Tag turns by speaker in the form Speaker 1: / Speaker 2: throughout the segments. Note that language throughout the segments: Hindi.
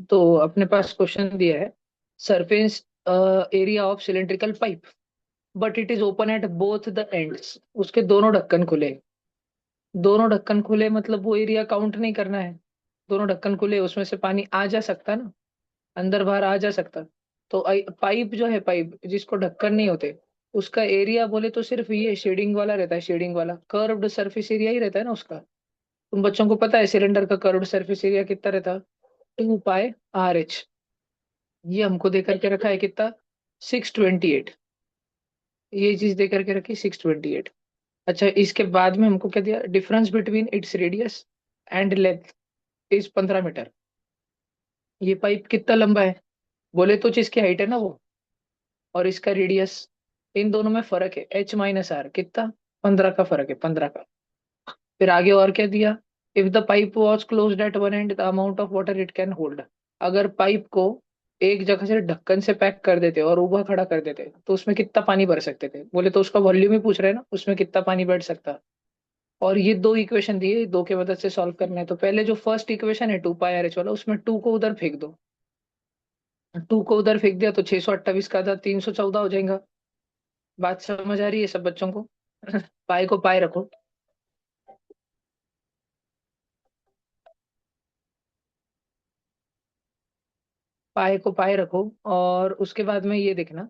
Speaker 1: तो अपने पास क्वेश्चन दिया है, surface area of cylindrical pipe but it is open at both the ends. उसके दोनों ढक्कन खुले। दोनों ढक्कन खुले मतलब वो एरिया काउंट नहीं करना है। दोनों ढक्कन खुले, उसमें से पानी आ जा सकता ना, अंदर बाहर आ जा सकता। तो पाइप जो है, पाइप जिसको ढक्कन नहीं होते, उसका एरिया बोले तो सिर्फ ये शेडिंग वाला रहता है। शेडिंग वाला कर्व्ड सरफेस एरिया ही रहता है ना उसका। तुम बच्चों को पता है सिलेंडर का कर्व्ड सरफेस एरिया कितना रहता है? 2 पाई RH। ये हमको दे करके रखा है कितना? 628। ये चीज दे करके रखी 628। अच्छा, इसके बाद में हमको क्या दिया? Difference between its radius and length is 15 metre. ये पाइप कितना लंबा है? बोले तो जिसकी हाइट है ना वो, और इसका रेडियस, इन दोनों में फर्क है H - R कितना? 15 का फर्क है, 15 का। फिर आगे और क्या दिया? If the pipe was closed eight one and the amount of water it can hold. अगर पाइप को एक जगह से ढक्कन से पैक कर देते और ऊपर खड़ा कर देते तो उसमें कितना पानी भर सकते थे? बोले तो उसका वॉल्यूम ही पूछ रहे हैं ना, उसमें कितना पानी बैठ सकता। और ये दो इक्वेशन दिए, दो के मदद से सॉल्व करना है। तो पहले जो फर्स्ट इक्वेशन है 2 पाई RH वाला, उसमें टू को उधर फेंक दो। टू को उधर फेंक दिया तो 628 का था 314 हो जाएगा। बात समझ आ रही है सब बच्चों को? पाई को पाई रखो। पाई को पाई रखो। और उसके बाद में ये देखना,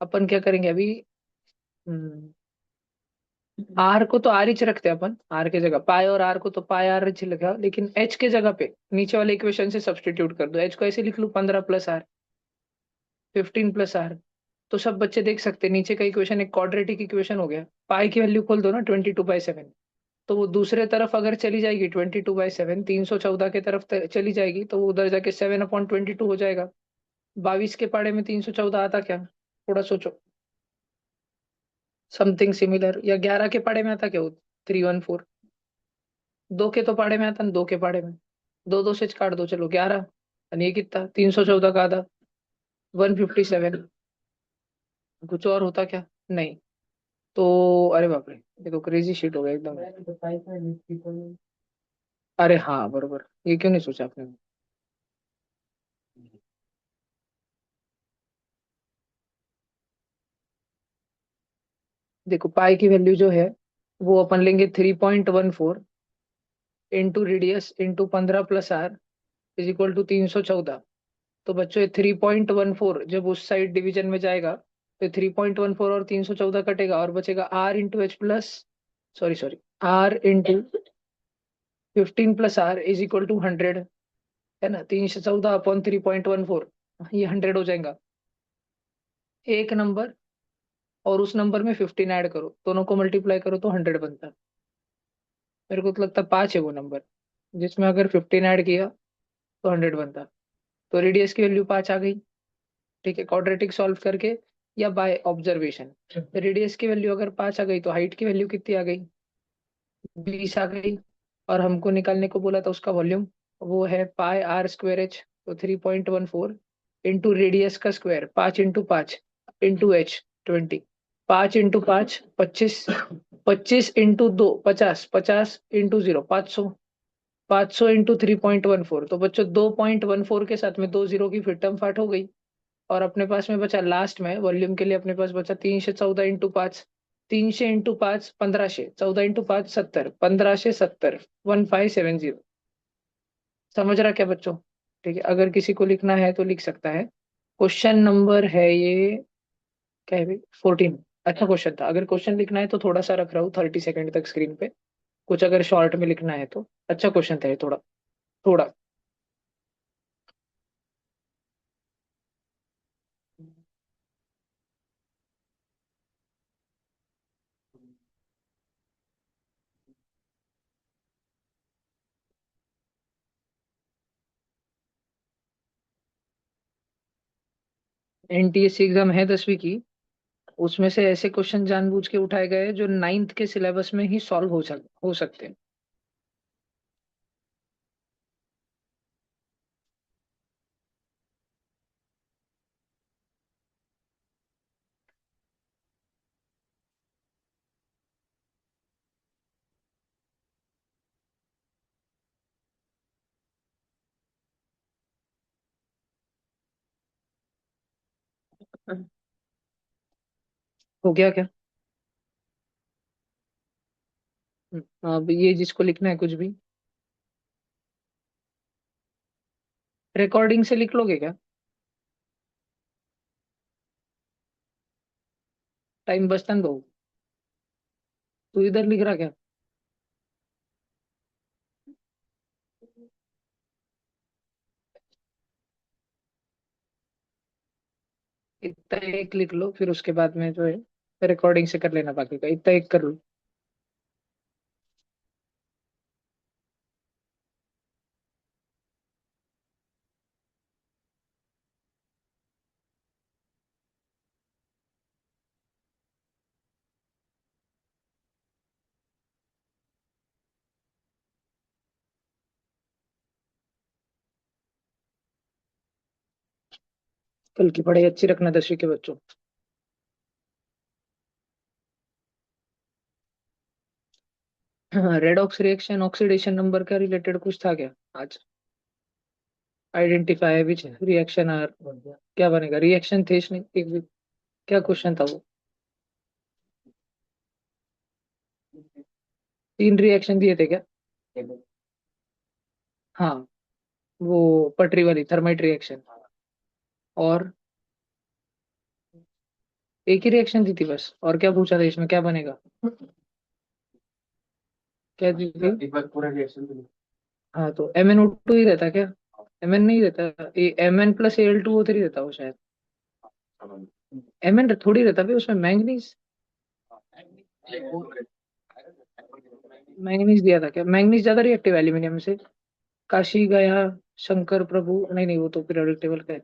Speaker 1: अपन क्या करेंगे अभी। आर को तो आर एच रखते हैं अपन, आर के जगह पाई, और आर को तो पाई आर एच लिखा, लेकिन एच के जगह पे नीचे वाले इक्वेशन से सब्सटीट्यूट कर दो। एच को ऐसे लिख लूं, 15 + R, 15 + R। तो सब बच्चे देख सकते हैं नीचे का इक्वेशन एक क्वाड्रेटिक इक्वेशन हो गया। पाई की वैल्यू खोल दो ना, 22/7। तो वो दूसरे तरफ अगर चली जाएगी, 22/7 314 के तरफ चली जाएगी, तो वो उधर जाके 7/22 हो जाएगा। 22 के पाड़े में 314 आता क्या? थोड़ा सोचो। Something similar. या 11 के पाड़े में आता क्या वो? 314। दो के तो पाड़े में आता ना, दो के पाड़े में। दो दो से काट दो, चलो 11। और ये कितना? 314 का आधा, 157। कुछ और होता क्या? नहीं। तो अरे बाप रे, ये तो क्रेजी शीट हो गया एकदम। अरे हाँ बरोबर, ये क्यों नहीं सोचा आपने? देखो पाई की वैल्यू जो है, वो अपन लेंगे 3.14 into radius into 15 + R is equal to 314। तो बच्चों ये 3.14 जब उस साइड डिवीजन में जाएगा, तो 3.14 और 314 कटेगा और बचेगा R × H plus, sorry sorry, R × 15 + R is equal to 100। है ना? 314/3.14, ये 100 हो जाएगा एक नंबर। और उस नंबर में 15 ऐड करो, दोनों को मल्टीप्लाई करो तो 100 बनता है। मेरे को तो लगता है 5 है वो नंबर, जिसमें अगर 15 ऐड किया तो 100 बनता। तो रेडियस की वैल्यू 5 आ गई। ठीक है, क्वाड्रेटिक सॉल्व करके या बाय ऑब्जर्वेशन। रेडियस की वैल्यू अगर 5 आ गई तो हाइट की वैल्यू कितनी आ गई? 20 आ गई। और हमको निकालने को बोला था उसका वॉल्यूम, वो है πr²h। तो 3.14 इंटू रेडियस का square, 5 × 5 into 5 into H 20। 5 × 5 25। 25 into 2 50। 50 into 0 500। 500 into 3.14। तो बच्चों 2.14 के साथ में दो जीरो की फिर टर्म फाट हो गई। और अपने पास में बचा लास्ट में वॉल्यूम के लिए, अपने पास बचा 314 इंटू 5। 300 into 5 1500, 14 into 5 70, 1570, 1570। समझ रहा क्या बच्चों? ठीक है, अगर किसी को लिखना है तो लिख सकता है। क्वेश्चन नंबर है ये, क्या है भाई? 14। अच्छा क्वेश्चन था। अगर क्वेश्चन लिखना है तो थोड़ा सा रख रहा हूँ 30 सेकंड तक स्क्रीन पे। कुछ अगर शॉर्ट में लिखना है तो अच्छा क्वेश्चन था ये, थोड़ा थोड़ा। NTSC एग्जाम है 10वीं की। उसमें से ऐसे क्वेश्चन जानबूझ के उठाए गए जो नाइन्थ के सिलेबस में ही सॉल्व हो सकते हैं। हो गया क्या? अब ये जिसको लिखना है कुछ भी रिकॉर्डिंग से लिख लोगे क्या? टाइम बचता दो। तू इधर लिख रहा क्या? इतना एक लिख लो, फिर उसके बाद में जो है रिकॉर्डिंग से कर लेना बाकी का। इतना एक कर लो। कल की पढ़ाई अच्छी रखना 10वीं के बच्चों। हाँ, रेडॉक्स रिएक्शन ऑक्सीडेशन नंबर का रिलेटेड कुछ था क्या आज? आइडेंटिफाई विच रिएक्शन आर, क्या बनेगा? रिएक्शन थे इसमें एक भी? क्या क्वेश्चन था वो? 3 रिएक्शन दिए थे क्या? हाँ, वो पटरी वाली थर्माइट रिएक्शन। और एक ही रिएक्शन दी थी बस? और क्या पूछा था इसमें, क्या बनेगा? क्या दी थी? एक बार पूरा रिएक्शन। हाँ, तो MnO2 ही रहता क्या? Mn नहीं रहता, ये Mn+Al2O3 रहता वो शायद। Mn थोड़ी रहता भाई उसमें, मैंगनीज। मैंगनीज दिया था क्या? मैंगनीज ज्यादा रिएक्टिव है एल्यूमिनियम से। काशी गया शंकर प्रभु, नहीं नहीं, वो तो पीरियोडिक टेबल का है।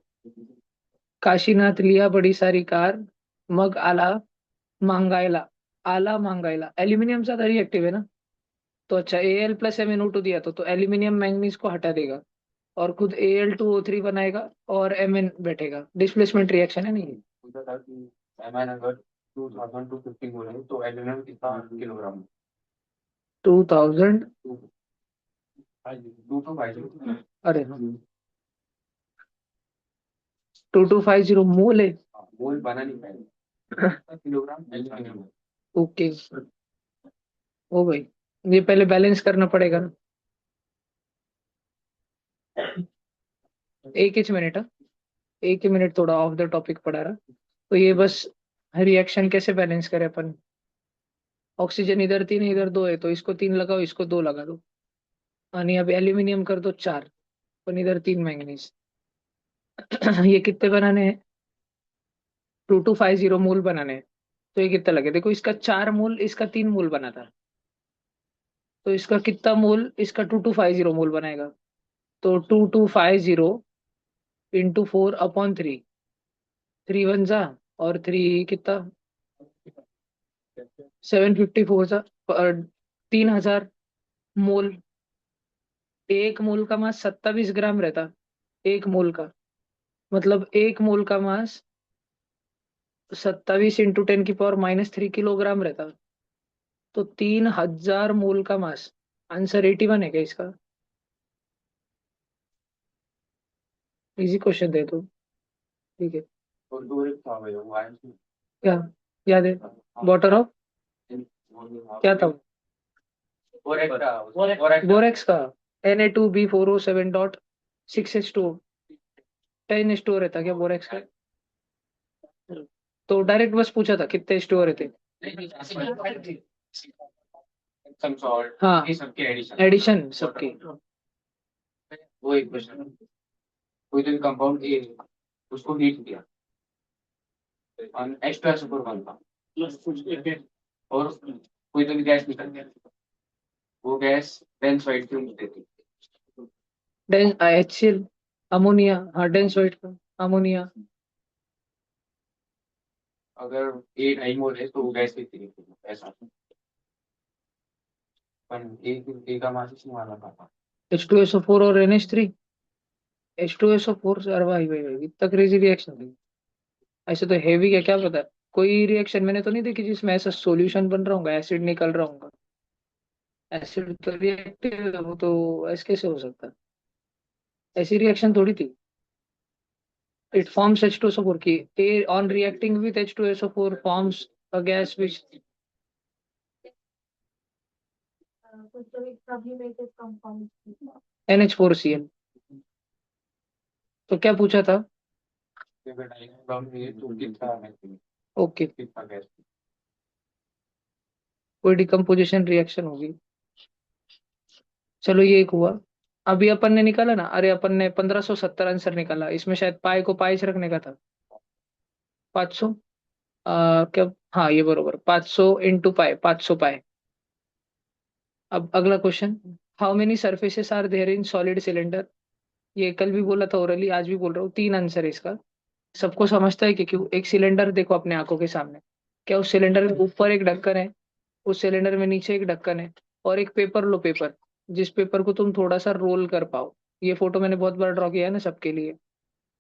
Speaker 1: काशीनाथ लिया बड़ी सारी कार, मग आला मांगायला। आला मांगायला, एल्यूमिनियम ज्यादा रिएक्टिव है ना। तो अच्छा, Al+MnO2 दिया तो एल्यूमिनियम मैंगनीज को हटा देगा और खुद Al2O3 बनाएगा और Mn बैठेगा। डिस्प्लेसमेंट रिएक्शन है नहीं? पूछा था कि एमएन अगर 2250 बोले तो एल्यूमिनियम कितना किलोग्राम? 2000। 2250। अरे हाँ, 2250 मोल है। मोल बना नहीं पाएगा, किलोग्राम एल्यूमिनियम। ओके। ओ भाई, ये पहले बैलेंस करना पड़ेगा ना। एक ही मिनट, हाँ। एक ही मिनट, थोड़ा ऑफ द टॉपिक पड़ा रहा। तो ये बस रिएक्शन कैसे बैलेंस करें अपन? ऑक्सीजन इधर 3 है, इधर 2 है, तो इसको 3 लगाओ, इसको 2 लगा दो। यानी अब एल्यूमिनियम कर दो 4, अपन इधर 3 मैंगनीज। ये कितने बनाने हैं? 2250 मोल बनाने हैं। तो ये कितना लगे? देखो, इसका 4 मोल, इसका 3 मोल बना था। तो इसका कितना मोल? इसका 2250 मोल बनाएगा। तो 2250 × 4/3। 3 1 जा, और 3 कितना? 754 जा, 3000 मोल। एक मोल का मास 27 ग्राम रहता। एक मोल का मतलब, एक मोल का मास 27 × 10⁻³ रहता। तो 3000 मोल का मास। आंसर 81 है क्या इसका? इजी क्वेश्चन दे तो। ठीक है। और दो एक था भाई, वो आयन। क्या याद है? वाटर ऑफ, क्या था? बोरेक्स का Na2B4O7.6H2O। 10H2O रहता क्या बोरेक्स का? तो डायरेक्ट बस पूछा था कितने H2O रहते। हाँ, सबके एडिशन सबके। वो एक क्वेश्चन, कोई तो कंपाउंड ए, उसको हीट किया और H2SO4 बनता, और कोई तो भी गैस निकल गया, वो गैस डेंस वाइट क्यों नहीं देती? Dense HCl, ammonia. हाँ, डेंस वाइट का अमोनिया। अगर ए ढाई मोल है तो वो गैस कितनी निकलेगी ऐसा? पर एक का मास इसमें माना था। H2SO4 और NH3। H2SO4 से, अरे भाई भाई भाई, इतना क्रेजी रिएक्शन थी। ऐसे तो हेवी क्या, क्या पता। कोई रिएक्शन मैंने तो नहीं देखी जिसमें ऐसा सॉल्यूशन बन रहा होगा, एसिड निकल रहा होगा। एसिड तो रिएक्टिव है, वो तो ऐसे कैसे हो सकता है? ऐसी रिएक्शन थोड़ी थी। It forms H2SO4 key. A on reacting with H2SO4 forms a gas which NH4Cl. तो क्या पूछा था? ओके, कोई डिकम्पोजिशन रिएक्शन होगी। चलो ये एक हुआ। अभी अपन ने निकाला ना, अरे अपन ने 1570 आंसर निकाला, इसमें शायद पाई को पाई से रखने का था। 500, क्या? हाँ ये बरोबर, 500 × पाई, 500 पाई। अब अगला question, how many surfaces are there in solid cylinder? ये कल भी बोला था ओरली, आज भी बोल रहा हूँ, तीन आंसर है इसका। सबको समझता है कि क्यों? एक सिलेंडर देखो अपने आंखों के सामने, क्या उस सिलेंडर के ऊपर एक ढक्कन है, उस सिलेंडर में नीचे एक ढक्कन है, और एक पेपर लो, पेपर जिस पेपर को तुम थोड़ा सा रोल कर पाओ। ये फोटो मैंने बहुत बार ड्रॉ किया है ना सबके लिए।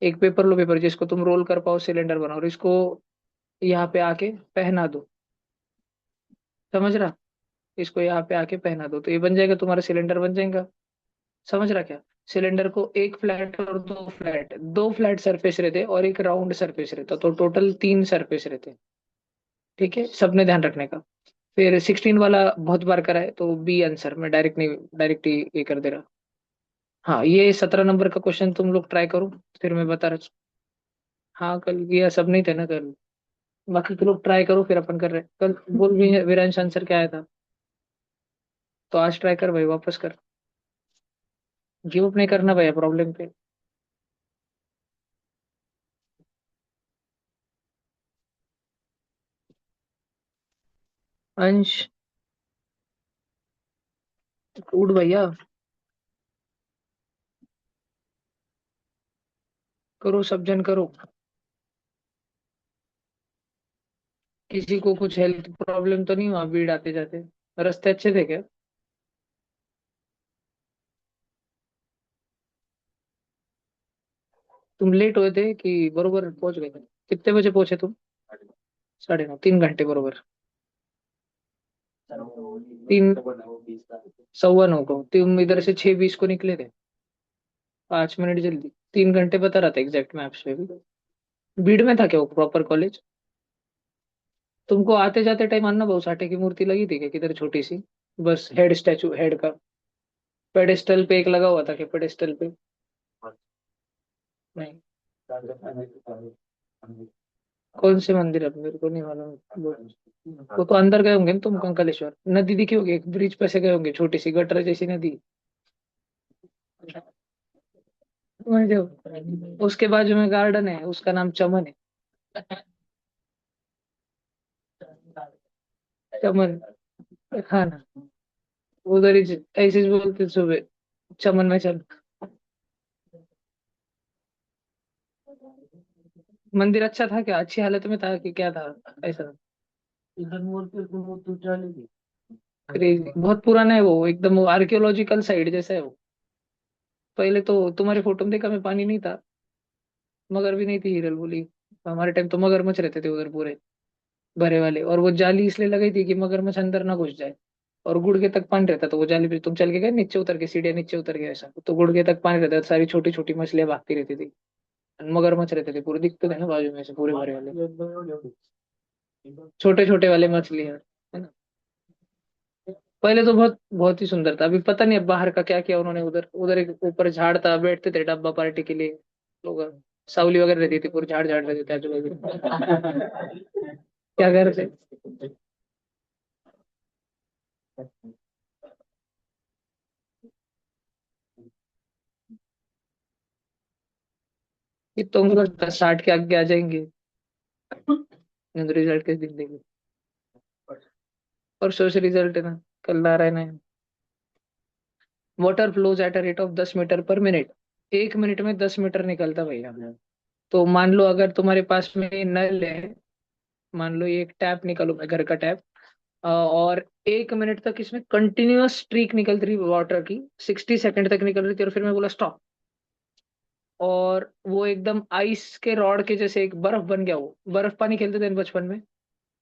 Speaker 1: एक पेपर लो, पेपर जिसको तुम रोल कर पाओ, सिलेंडर बनाओ, और इसको यहाँ पे आके पहना दो। समझ रहा? इसको यहाँ पे आके पहना दो तो ये बन जाएगा, तुम्हारा सिलेंडर बन जाएगा। समझ रहा क्या? सिलेंडर को एक फ्लैट और दो फ्लैट सरफेस रहते और एक राउंड सरफेस रहता, तो टोटल तीन सरफेस रहते। ठीक है, सबने ध्यान रखने का। फिर 16 वाला बहुत बार करा है, तो बी आंसर, मैं डायरेक्ट नहीं, डायरेक्ट ही ये कर दे रहा। हाँ, ये 17 नंबर का क्वेश्चन तुम लोग ट्राई करो, फिर मैं बता रहा। हाँ कल किया, सब नहीं थे ना कल। बाकी तुम लोग ट्राई करो, फिर अपन कर रहे हैं। कल बोल भी वीरांश आंसर क्या आया था, तो आज ट्राई कर भाई, वापस कर। गिव अप नहीं करना भाई प्रॉब्लम पे। अंश, उठ भैया, करो सब जन करो। किसी को कुछ हेल्थ प्रॉब्लम तो नहीं हुआ भीड़ आते जाते? रास्ते अच्छे थे क्या? तुम लेट हुए थे कि बरोबर पहुंच गए थे? कितने बजे पहुंचे तुम? 9:30, 3 घंटे बरोबर। 3, 9:15 को तुम इधर से 6:20 को निकले थे, 5 मिनट जल्दी। 3 घंटे बता रहा था एग्जैक्ट मैप्स पे भी। भीड़ में था क्या वो प्रॉपर कॉलेज? तुमको आते जाते टाइम अन्ना भाऊ साठे की मूर्ति लगी थी क्या किधर, छोटी सी? बस हेड, स्टैचू हेड का। पेडेस्टल पे एक लगा हुआ था क्या, पेडेस्टल पे? नहीं। कौन से मंदिर है मेरे को नहीं मालूम वो तो अंदर गए होंगे ना तुम, कंकलेश्वर नदी दिखी होगी, एक ब्रिज पे से गए होंगे, छोटी सी गटर जैसी नदी। वहीं जो उसके बाजू में गार्डन है, उसका नाम चमन है। चमन। हाँ ना, उधर ही ऐसे ही बोलते सुबह, चमन में चल। मंदिर अच्छा था क्या, अच्छी हालत में था कि क्या था ऐसा? क्रेजी, बहुत पुराना है वो, एकदम वो आर्कियोलॉजिकल साइट जैसा है वो। पहले तो तुम्हारे फोटो में देखा मैं, पानी नहीं था, मगर भी नहीं थी हिरल बोली। हमारे टाइम तो मगरमच्छ रहते थे उधर पूरे भरे वाले, और वो जाली इसलिए लगाई थी कि मगरमच्छ अंदर ना घुस जाए। और गुड़गे तक पानी रहता, तो वो जाली पे तुम चल के गए नीचे उतर के, सीढ़ियाँ नीचे उतर के, ऐसा तो गुड़गे तक पानी रहता था, सारी छोटी छोटी मछलियां भागती रहती थी। मगरमच्छ रहते थे पूरे, दिखते थे ना बाजू में से पूरे भरे वाले, छोटे छोटे वाले मछलियां, है ना। पहले तो बहुत बहुत ही सुंदर था, अभी पता नहीं अब बाहर का क्या किया उन्होंने। उधर उधर एक ऊपर झाड़ था, बैठते थे डब्बा पार्टी के लिए लोग, सावली वगैरह रहती थी, पूरे झाड़ झाड़ रहते थे आजू बाजू। क्या कर रहे थे? ये तो उनको लगता है 60 के आगे आ जाएंगे, रिजल्ट किस दिन देंगे? परसों से रिजल्ट है ना, कल आ रहा है ना। Water flows at a rate of 10 metre per minute. 1 minute में 10 मीटर निकलता भैया। तो मान लो अगर तुम्हारे पास में नल है, मान लो ये एक टैप निकालो, मैं घर का टैप, और 1 मिनट तक इसमें कंटिन्यूअस स्ट्रीक निकलती रही वाटर की, 60 सेकंड तक निकल रही थी, और फिर मैं बोला स्टॉप, और वो एकदम आइस के रॉड के जैसे एक बर्फ बन गया। वो बर्फ पानी खेलते थे बचपन में,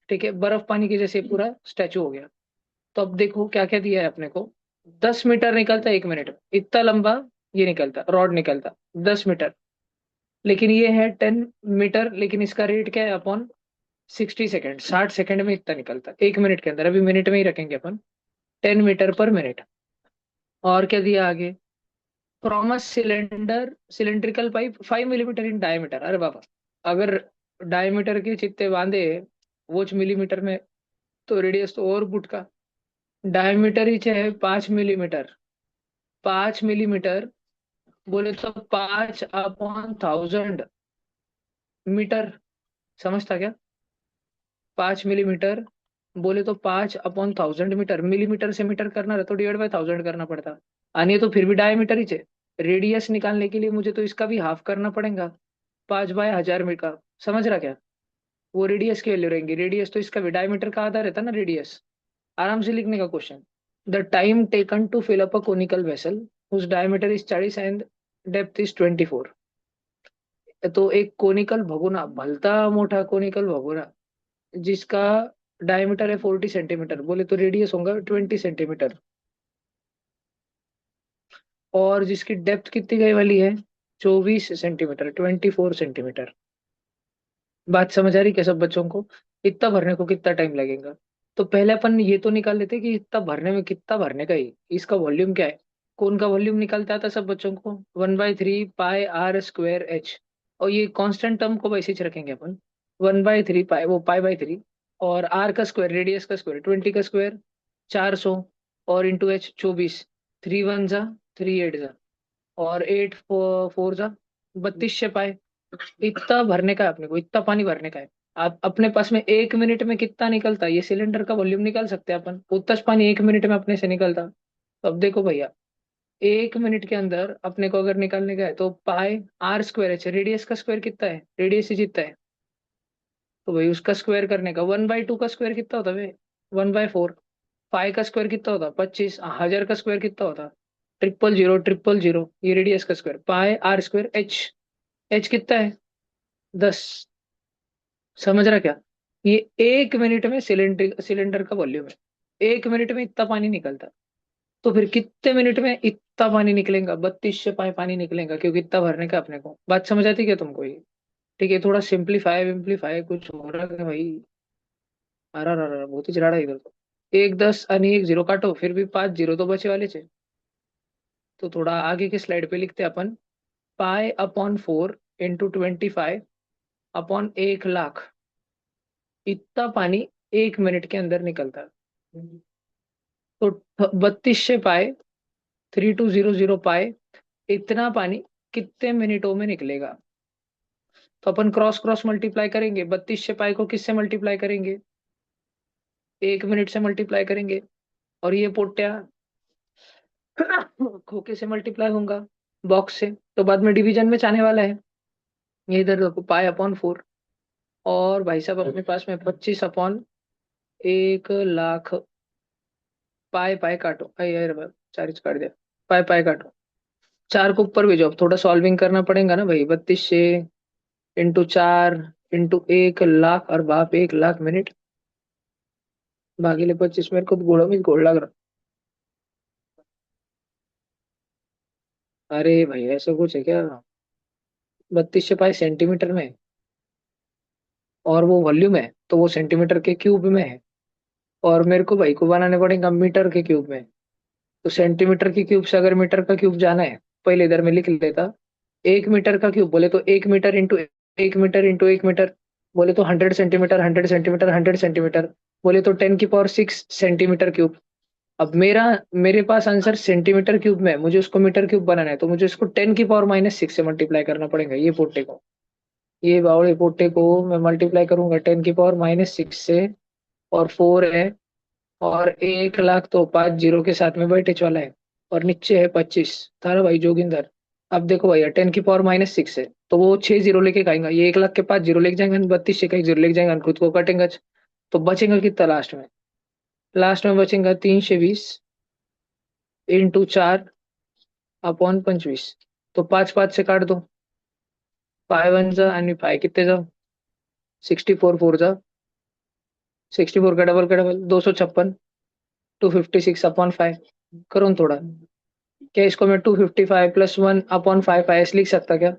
Speaker 1: ठीक है, बर्फ पानी के जैसे पूरा स्टैचू हो गया। तो अब देखो क्या क्या दिया है अपने को। 10 मीटर निकलता है 1 मिनट में, इतना लंबा ये निकलता, रॉड निकलता 10 मीटर। लेकिन ये है 10 मीटर, लेकिन इसका रेट क्या है अपॉन 60 सेकेंड, 60 सेकेंड में इतना निकलता है 1 मिनट के अंदर। अभी मिनट में ही रखेंगे अपन, 10 मीटर पर मिनट। और क्या दिया आगे, from a cylindrical pipe 5 millimetre in diameter. अरे बाबा, अगर डायमीटर के चित्ते बांधे वो मिलीमीटर में, तो रेडियस तो और बुट का। डायमीटर ही है 5 मिलीमीटर। 5 मिलीमीटर बोले तो 5/1000 मीटर। समझता क्या? 5 मिलीमीटर बोले तो 5/1000 मीटर। मिलीमीटर से मीटर करना रहा तो डिवाइड बाय 1000 करना पड़ता। आनी तो फिर भी डायमीटर ही है। रेडियस निकालने के लिए मुझे तो इसका भी हाफ करना पड़ेगा, 5/1000 मीटर का। समझ रहा क्या? वो रेडियस की वैल्यू रहेंगी। रेडियस तो इसका भी डायमीटर का आधा रहता ना रेडियस। आराम से लिखने का question. The time taken to fill up a conical vessel whose diameter is 40 and depth is 24। तो एक कोनिकल भगोना, भलता मोटा कोनिकल भगोना, जिसका डायमीटर है 40 सेंटीमीटर, बोले तो रेडियस होगा 20 सेंटीमीटर, और जिसकी डेप्थ कितनी गई वाली है, 24 सेंटीमीटर, 24 सेंटीमीटर। बात समझ आ रही क्या सब बच्चों को? इतना भरने को कितना टाइम लगेगा? तो पहले अपन ये तो निकाल लेते कि इतना भरने में कितना भरने का ही, इसका वॉल्यूम क्या है। कौन का वॉल्यूम निकालता था सब बच्चों को? 1/3 पाई r स्क्वायर एच। और ये कांस्टेंट टर्म को वैसे ही रखेंगे अपन, 1/3 पाई, वो पाई/3, और आर का स्क्वायर, रेडियस का स्क्वायर, 20 का स्क्वायर 400, और इंटू एच 24। 3 1 जा, 3 8 जा, और 8 4 जा 32 पाए। इतना भरने का है अपने को, इतना पानी भरने का है। आप अपने पास में 1 मिनट में कितना निकलता है, ये सिलेंडर का वॉल्यूम निकाल सकते हैं अपन, उतना पानी 1 मिनट में अपने से निकलता। तो अब देखो भैया, 1 मिनट के अंदर अपने को अगर निकालने का है तो पाई r स्क्वायर है, रेडियस का स्क्वायर कितना है, रेडियस ही जितना है, तो भाई उसका स्क्वायर करने का। 1/2 का स्क्वायर कितना होता है? 1/4। पाई का स्क्वायर कितना होता? 25। 1000 का स्क्वायर कितना होता? 000 000। ये रेडियस का स्क्वायर, पाई r स्क्वायर एच। एच कितना है? 10। समझ रहा क्या? ये 1 मिनट में सिलेंडर सिलेंडर का वॉल्यूम है। 1 मिनट में इतना पानी निकलता। तो फिर कितने मिनट में इतना पानी निकलेगा? 32 पाई पानी निकलेगा, क्योंकि इतना भरने का अपने को। बात समझ आती क्या तुमको ये? ठीक है, थोड़ा सिंप्लीफाई विम्प्लीफाई कुछ हो रहा है भाई? अरे अरे बहुत ही चढ़ा इधर तो। 1 10 आणि 1 0 काटो, फिर भी 5 0 तो बचे वाले थे। तो थोड़ा आगे की स्लाइड पे लिखते हैं अपन, पाई/4 इंटू 25 अपॉन 1 लाख। इतना पानी 1 मिनट के अंदर निकलता है। तो 32 पाए, 3200 पाए, इतना पानी कितने मिनटों में निकलेगा? तो अपन क्रॉस क्रॉस मल्टीप्लाई करेंगे। 32 पाए को किससे मल्टीप्लाई करेंगे? 1 मिनट से मल्टीप्लाई करेंगे। और ये पोट्या खोके से मल्टीप्लाई होगा, बॉक्स से, तो बाद में डिवीजन में जाने वाला है। ये इधर देखो, पाई/4। और भाई साहब अपने पास में 25/1 लाख। पाए पाए काटो, अरे यार बाप, 4 काट दिया। पाए पाए काटो, 4 को ऊपर भेजो। अब थोड़ा सॉल्विंग करना पड़ेगा ना भाई। 32 से इंटू 4 इंटू 1 लाख, और बाप 1 लाख मिनट भागीले 25। मेरे को तो घोड़ा में घोड़ लग रहा। अरे भाई ऐसा कुछ है क्या? 32 से पाई सेंटीमीटर में है, और वो वॉल्यूम है तो वो सेंटीमीटर के क्यूब में है। और मेरे को भाई को बनाने पड़ेगा मीटर के क्यूब में। तो सेंटीमीटर के क्यूब से अगर मीटर का क्यूब जाना है, पहले इधर में लिख लेता। 1 मीटर का क्यूब बोले तो 1 metre into 1 metre into 1 metre, बोले तो 100 सेंटीमीटर, 100 सेंटीमीटर, 100 सेंटीमीटर, बोले तो 10 की पावर 6 सेंटीमीटर क्यूब। अब मेरे पास आंसर सेंटीमीटर क्यूब में है, मुझे उसको मीटर क्यूब बनाना है, तो मुझे इसको 10 की पावर -6 से मल्टीप्लाई करना पड़ेगा। ये पोटे को, ये बावड़े पोटे को मैं मल्टीप्लाई करूंगा 10 की पावर -6 से। और 4 है, और 1 लाख तो 5 0 के साथ में बैठे वाला है, और नीचे है 25। थारा भाई जोगिंदर। अब देखो भैया, 10 की पावर -6 है, तो वो 6 0 लेके खाएंगा। ये 1 लाख के 5 0 लेके जाएंगे, 32 से 1 0 लेके जाएंगे, खुद को कटेंगे। तो बचेगा कितना लास्ट में? लास्ट में बचेगा 320 इंटू 4/25। तो 5 5 से काट दो। 5 1 जा आणि 5 कितने जाओ, 64 4 जा, 64 का डबल 256, 256/5। करो न थोड़ा। क्या इसको मैं 255 +1/5 ऐसे लिख सकता क्या?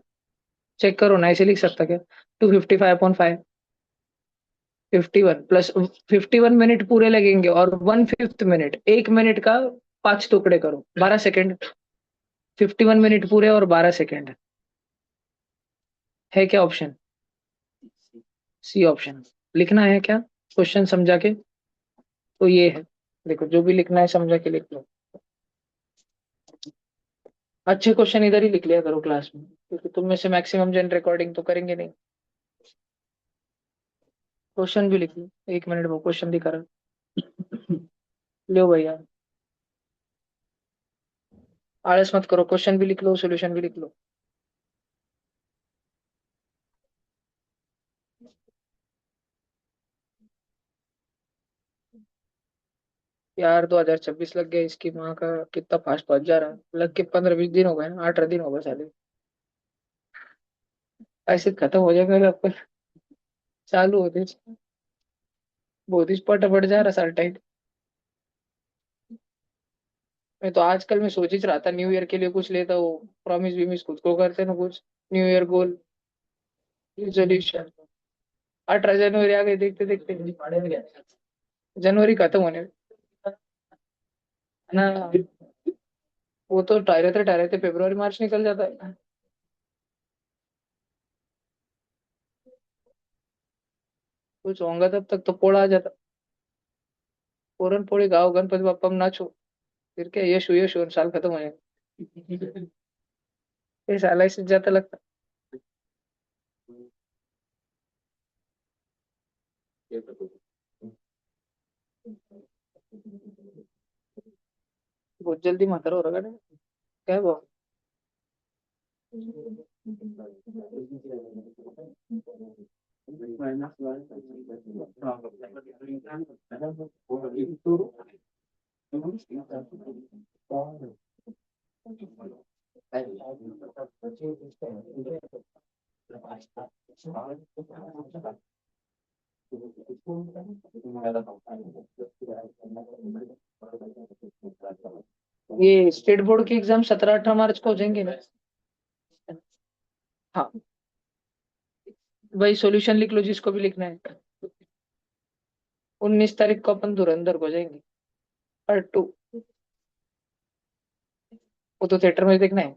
Speaker 1: चेक करो ना, ऐसे लिख सकता क्या? 255/5, 51 प्लस 51 मिनट पूरे लगेंगे, और 1/5 मिनट, 1 मिनट का 5 टुकड़े करो, 12 सेकेंड। 51 मिनट पूरे और 12 सेकेंड। है क्या ऑप्शन? C option. लिखना है क्या क्वेश्चन समझा के? तो ये है, देखो जो भी लिखना है समझा के लिख लो। अच्छे क्वेश्चन इधर ही लिख लिया करो क्लास में, क्योंकि तुम में से मैक्सिमम जन रिकॉर्डिंग तो करेंगे नहीं। क्वेश्चन भी लिख लो, 1 मिनट वो क्वेश्चन दिखा रहा। लो भैया, आलस मत करो, क्वेश्चन भी लिख लो, सॉल्यूशन भी लिख लो। यार 2026 लग गया, इसकी माँ का कितना फास्ट पहुंच जा रहा है, लग के 15-20 दिन हो गए ना, 8 दिन हो गए साले। ऐसे खत्म हो जाएगा आपका, चालू होते बहुत ही फटाफट जा रहा सारा टाइम। मैं तो आजकल मैं सोच ही रहा था न्यू ईयर के लिए कुछ लेता हूँ, प्रॉमिस विमिस खुद को करते ना कुछ, न्यू ईयर गोल, रेजोल्यूशन। 18 जनवरी आ गई देखते देखते, जनवरी खत्म होने में। ना, वो तो ठहरे थे फरवरी मार्च निकल जाता है। कुछ होगा तब तक तो पोड़ा आ जाता। पूरन पोड़ी गाओ, गणपति बापा में नाचो, फिर क्या यशु यशु और साल खत्म हो जाएगा। ये साल ऐसे जाता लगता। बहुत जल्दी मातर हो रहा है, क्या है वो? ये स्टेट बोर्ड की एग्जाम 17-18 मार्च को हो जाएंगे ना? हाँ, वही सॉल्यूशन लिख लो जिसको भी लिखना है। 19 तारीख को अपन धुरंधर को जाएंगे, पार्ट 2। वो तो थिएटर में देखना है।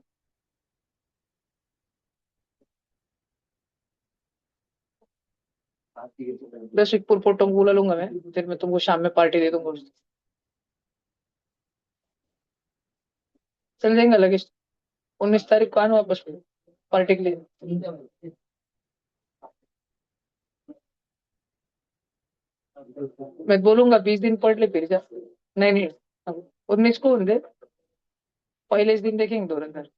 Speaker 1: बस एक पूर फोटो बुला लूंगा मैं, फिर मैं तुमको शाम में पार्टी दे दूंगा उस दिन। चल जाएंगे लगे। 19 तारीख को आना वापस पार्टी के लिए। मैं बोलूंगा 20 दिन पढ़ ले फिर जा। नहीं नहीं, 19 को दे, पहले इस दिन देखेंगे धुरंधर।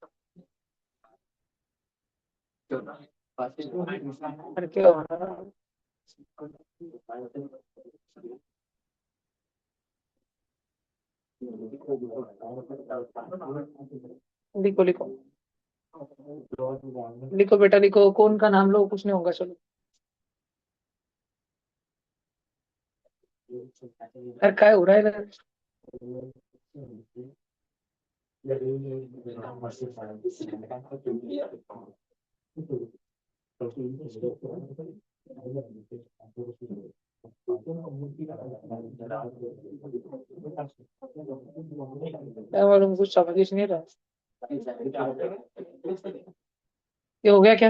Speaker 1: अरे क्या हो रहा है? लिखो लिखो, लिखो बेटा लिखो, कौन का नाम लो, कुछ नहीं होगा चलो। अरे क्या हो रहा है इधर? क्या मालूम, कुछ समझ ही नहीं रहा। ये हो गया क्या?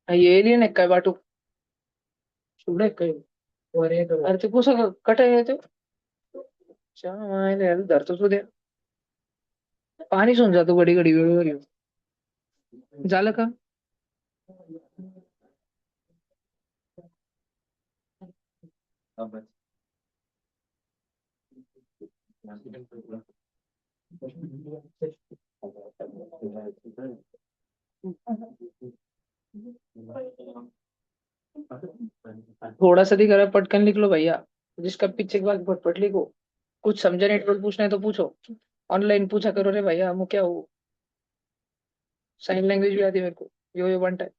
Speaker 1: ये एलियन है क्या बाटू? सुबह कहीं, अरे तो पूछो, कटे गए थे। अच्छा मैंने डर तो सो दिया। पानी सुन जा तू, बड़ी बड़ी वीडियो हो रही हो जाला का। थोड़ा सा दिख रहा है, पटकन लिख लो भैया, जिसका पीछे के बाद फटफट लिखो। कुछ समझे नेटवर्क पूछना है तो पूछो, ऑनलाइन पूछा करो रे भैया, हम क्या हो। साइन लैंग्वेज भी आती है मेरे को, यो बनता है।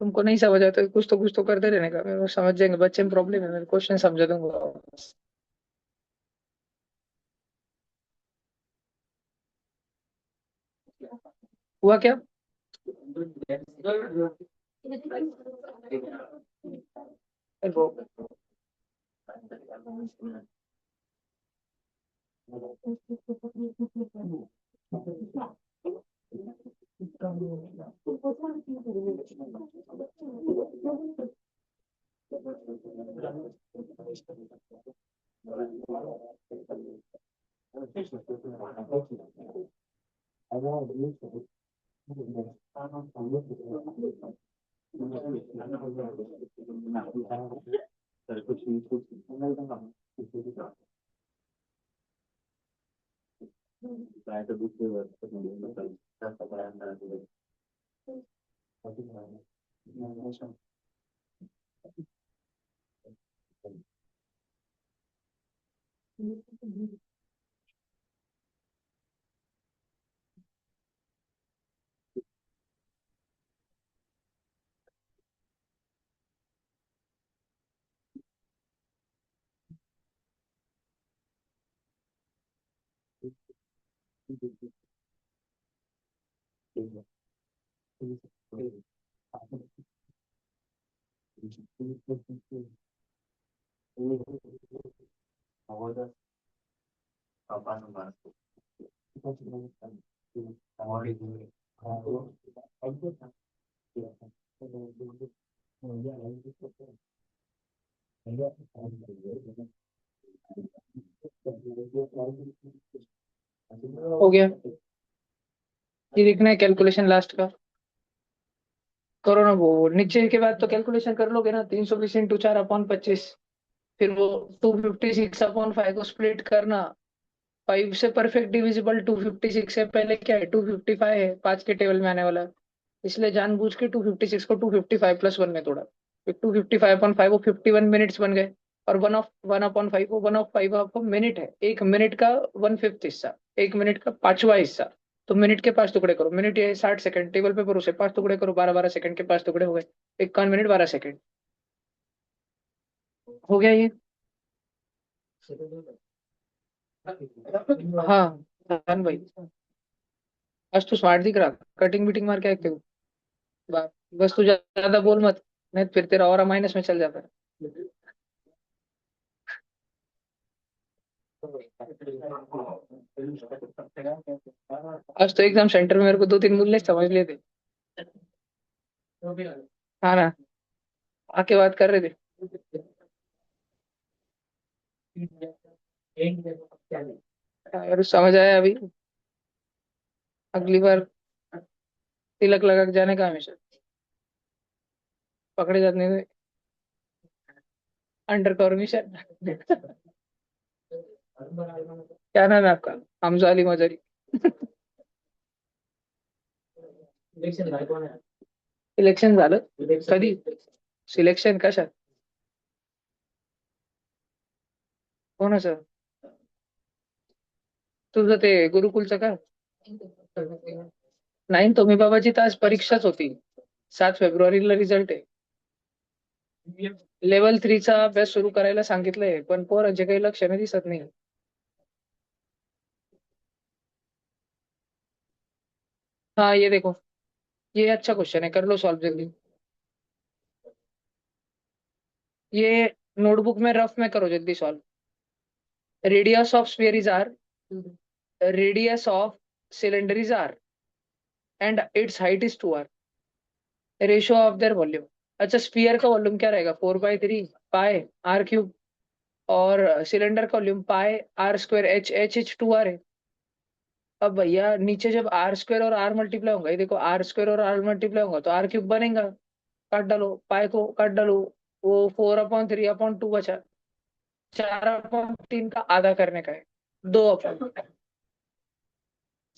Speaker 1: तुमको नहीं समझ आता तो कुछ तो करते रहने का, वो समझ जाएंगे, बच्चे में प्रॉब्लम है, मैं क्वेश्चन समझा दूंगा। हुआ क्या? हो गया। ये देखना है कैलकुलेशन लास्ट का। करो ना, वो नीचे के बाद तो कैलकुलेशन कर लोगे ना, 320 × 4/25। फिर वो 256/5 को स्प्लिट करना। 5 से परफेक्ट डिविजिबल 256 है, पहले क्या है 255 है, 5 के टेबल में आने वाला। इसलिए जानबूझ के 256 को 255 + 1 में तोड़ा। फिर 255/5 वो 51 मिनट्स बन गए। और 1/5 वो 1/5 आपको मिनट है, 1 मिनट का 1/5 हिस्सा, 1 मिनट का पांचवा हिस्सा। तो मिनट के 5 टुकड़े करो, मिनट ये 60 सेकंड, टेबल पे पर उसे 5 टुकड़े करो, 12 12 सेकंड के 5 टुकड़े हो गए। 51 मिनट 12 सेकंड। हो गया ये। हाँ धन भाई, आज तू स्मार्ट दिख रहा, कटिंग बीटिंग मार के आते हो। बस तू ज्यादा बोल मत, नहीं तो फिर तेरा और माइनस में चल जाता है। आज तो एग्जाम सेंटर में मेरे को 2 3 मूल्य समझ लिए थे। हाँ ना, आके बात कर रहे थे। अगर समझ आया अभी, अगली बार तिलक लगा के जाने का हमेशा, पकड़े जाने में। Under cover mission. क्या नाम है आपका? हमजा अली मजरी। इलेक्शन झालं कधी? सिलेक्शन कशात? कोणाचं? तुझं ते गुरुकुलचं का? नाही तुम्ही बाबाची तर आज परीक्षाच होती, 7 फेब्रुवारीला रिझल्ट आहे. लेवल 3चा अभ्यास सुरू करायला सांगितलंय, पण पोरांचे काही लक्ष नाही दिसत नाही. हाँ ये देखो, ये अच्छा क्वेश्चन है, कर लो सॉल्व जल्दी। ये नोटबुक में रफ में करो जल्दी solve. Radius of sphere is r, radius of cylinder is r, and its height is 2r, ratio of their volume. अच्छा, स्फीयर का वॉल्यूम क्या रहेगा? 4/3 पाई r³ और सिलेंडर का वॉल्यूम पाई r² एच 2r है। अब भैया नीचे जब r² और r मल्टीप्लाई होगा, ये देखो r² और r मल्टीप्लाई होगा तो r³ बनेगा। काट डालो, पाई को काट डालो, वो 4/3/2 बचा। 4/3 का आधा करने का है, 2/3।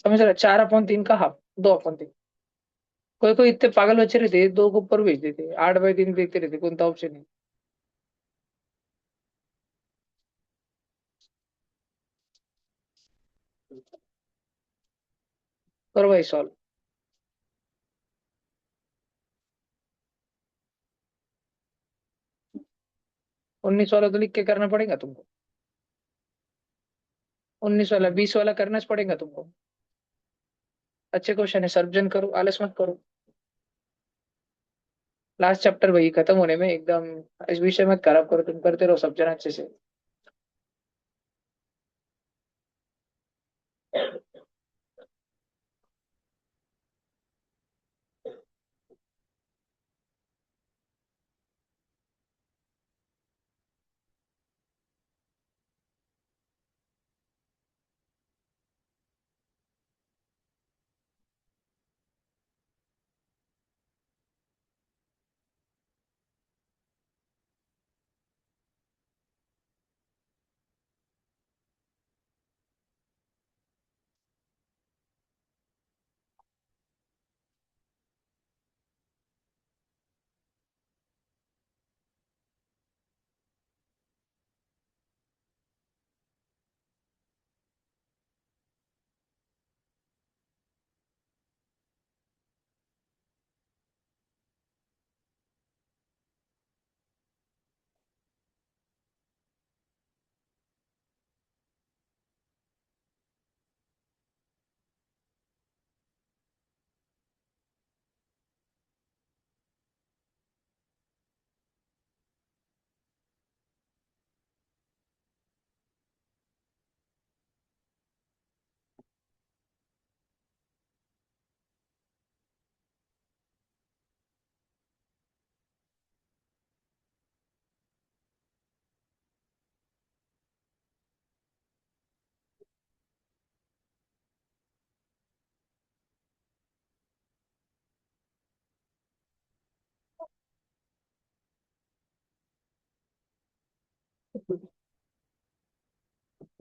Speaker 1: समझ रहा? 4/3 का हाफ, 2/3। कोई कोई इतने पागल बच्चे रहते, 2 को ऊपर भेज देते, 8/3 देखते रहते, कौन सा ऑप्शन है। करो भाई सॉल्व। 19 वाला तो लिख के करना पड़ेगा तुमको। 19 वाला, 20 वाला करना पड़ेगा तुमको। अच्छे क्वेश्चन है, सर्जन करो, आलस मत करो। लास्ट चैप्टर वही खत्म होने में एकदम। इस विषय मत खराब करो, तुम करते रहो सब जन अच्छे से।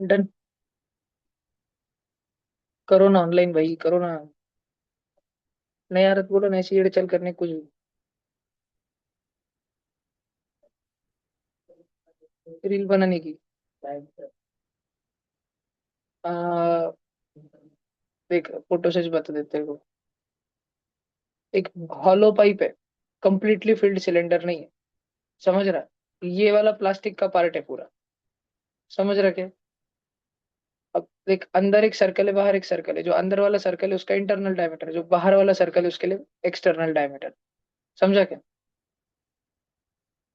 Speaker 1: डन। करो ना ऑनलाइन भाई, करो ना। नहीं यार तो बोलो ना, ऐसी एड़ चल करने कुछ। रील बनाने की। आ, देख फोटो से बता देते को। एक हॉलो पाइप है, कंप्लीटली फिल्ड सिलेंडर नहीं है। समझ रहा है? ये वाला प्लास्टिक का पार्ट है पूरा। समझ रहा क्या? अब देख, अंदर एक सर्कल है, बाहर एक सर्कल है। जो अंदर वाला सर्कल है उसका इंटरनल डायमीटर, जो बाहर वाला सर्कल है उसके लिए एक्सटर्नल डायमीटर। समझा क्या?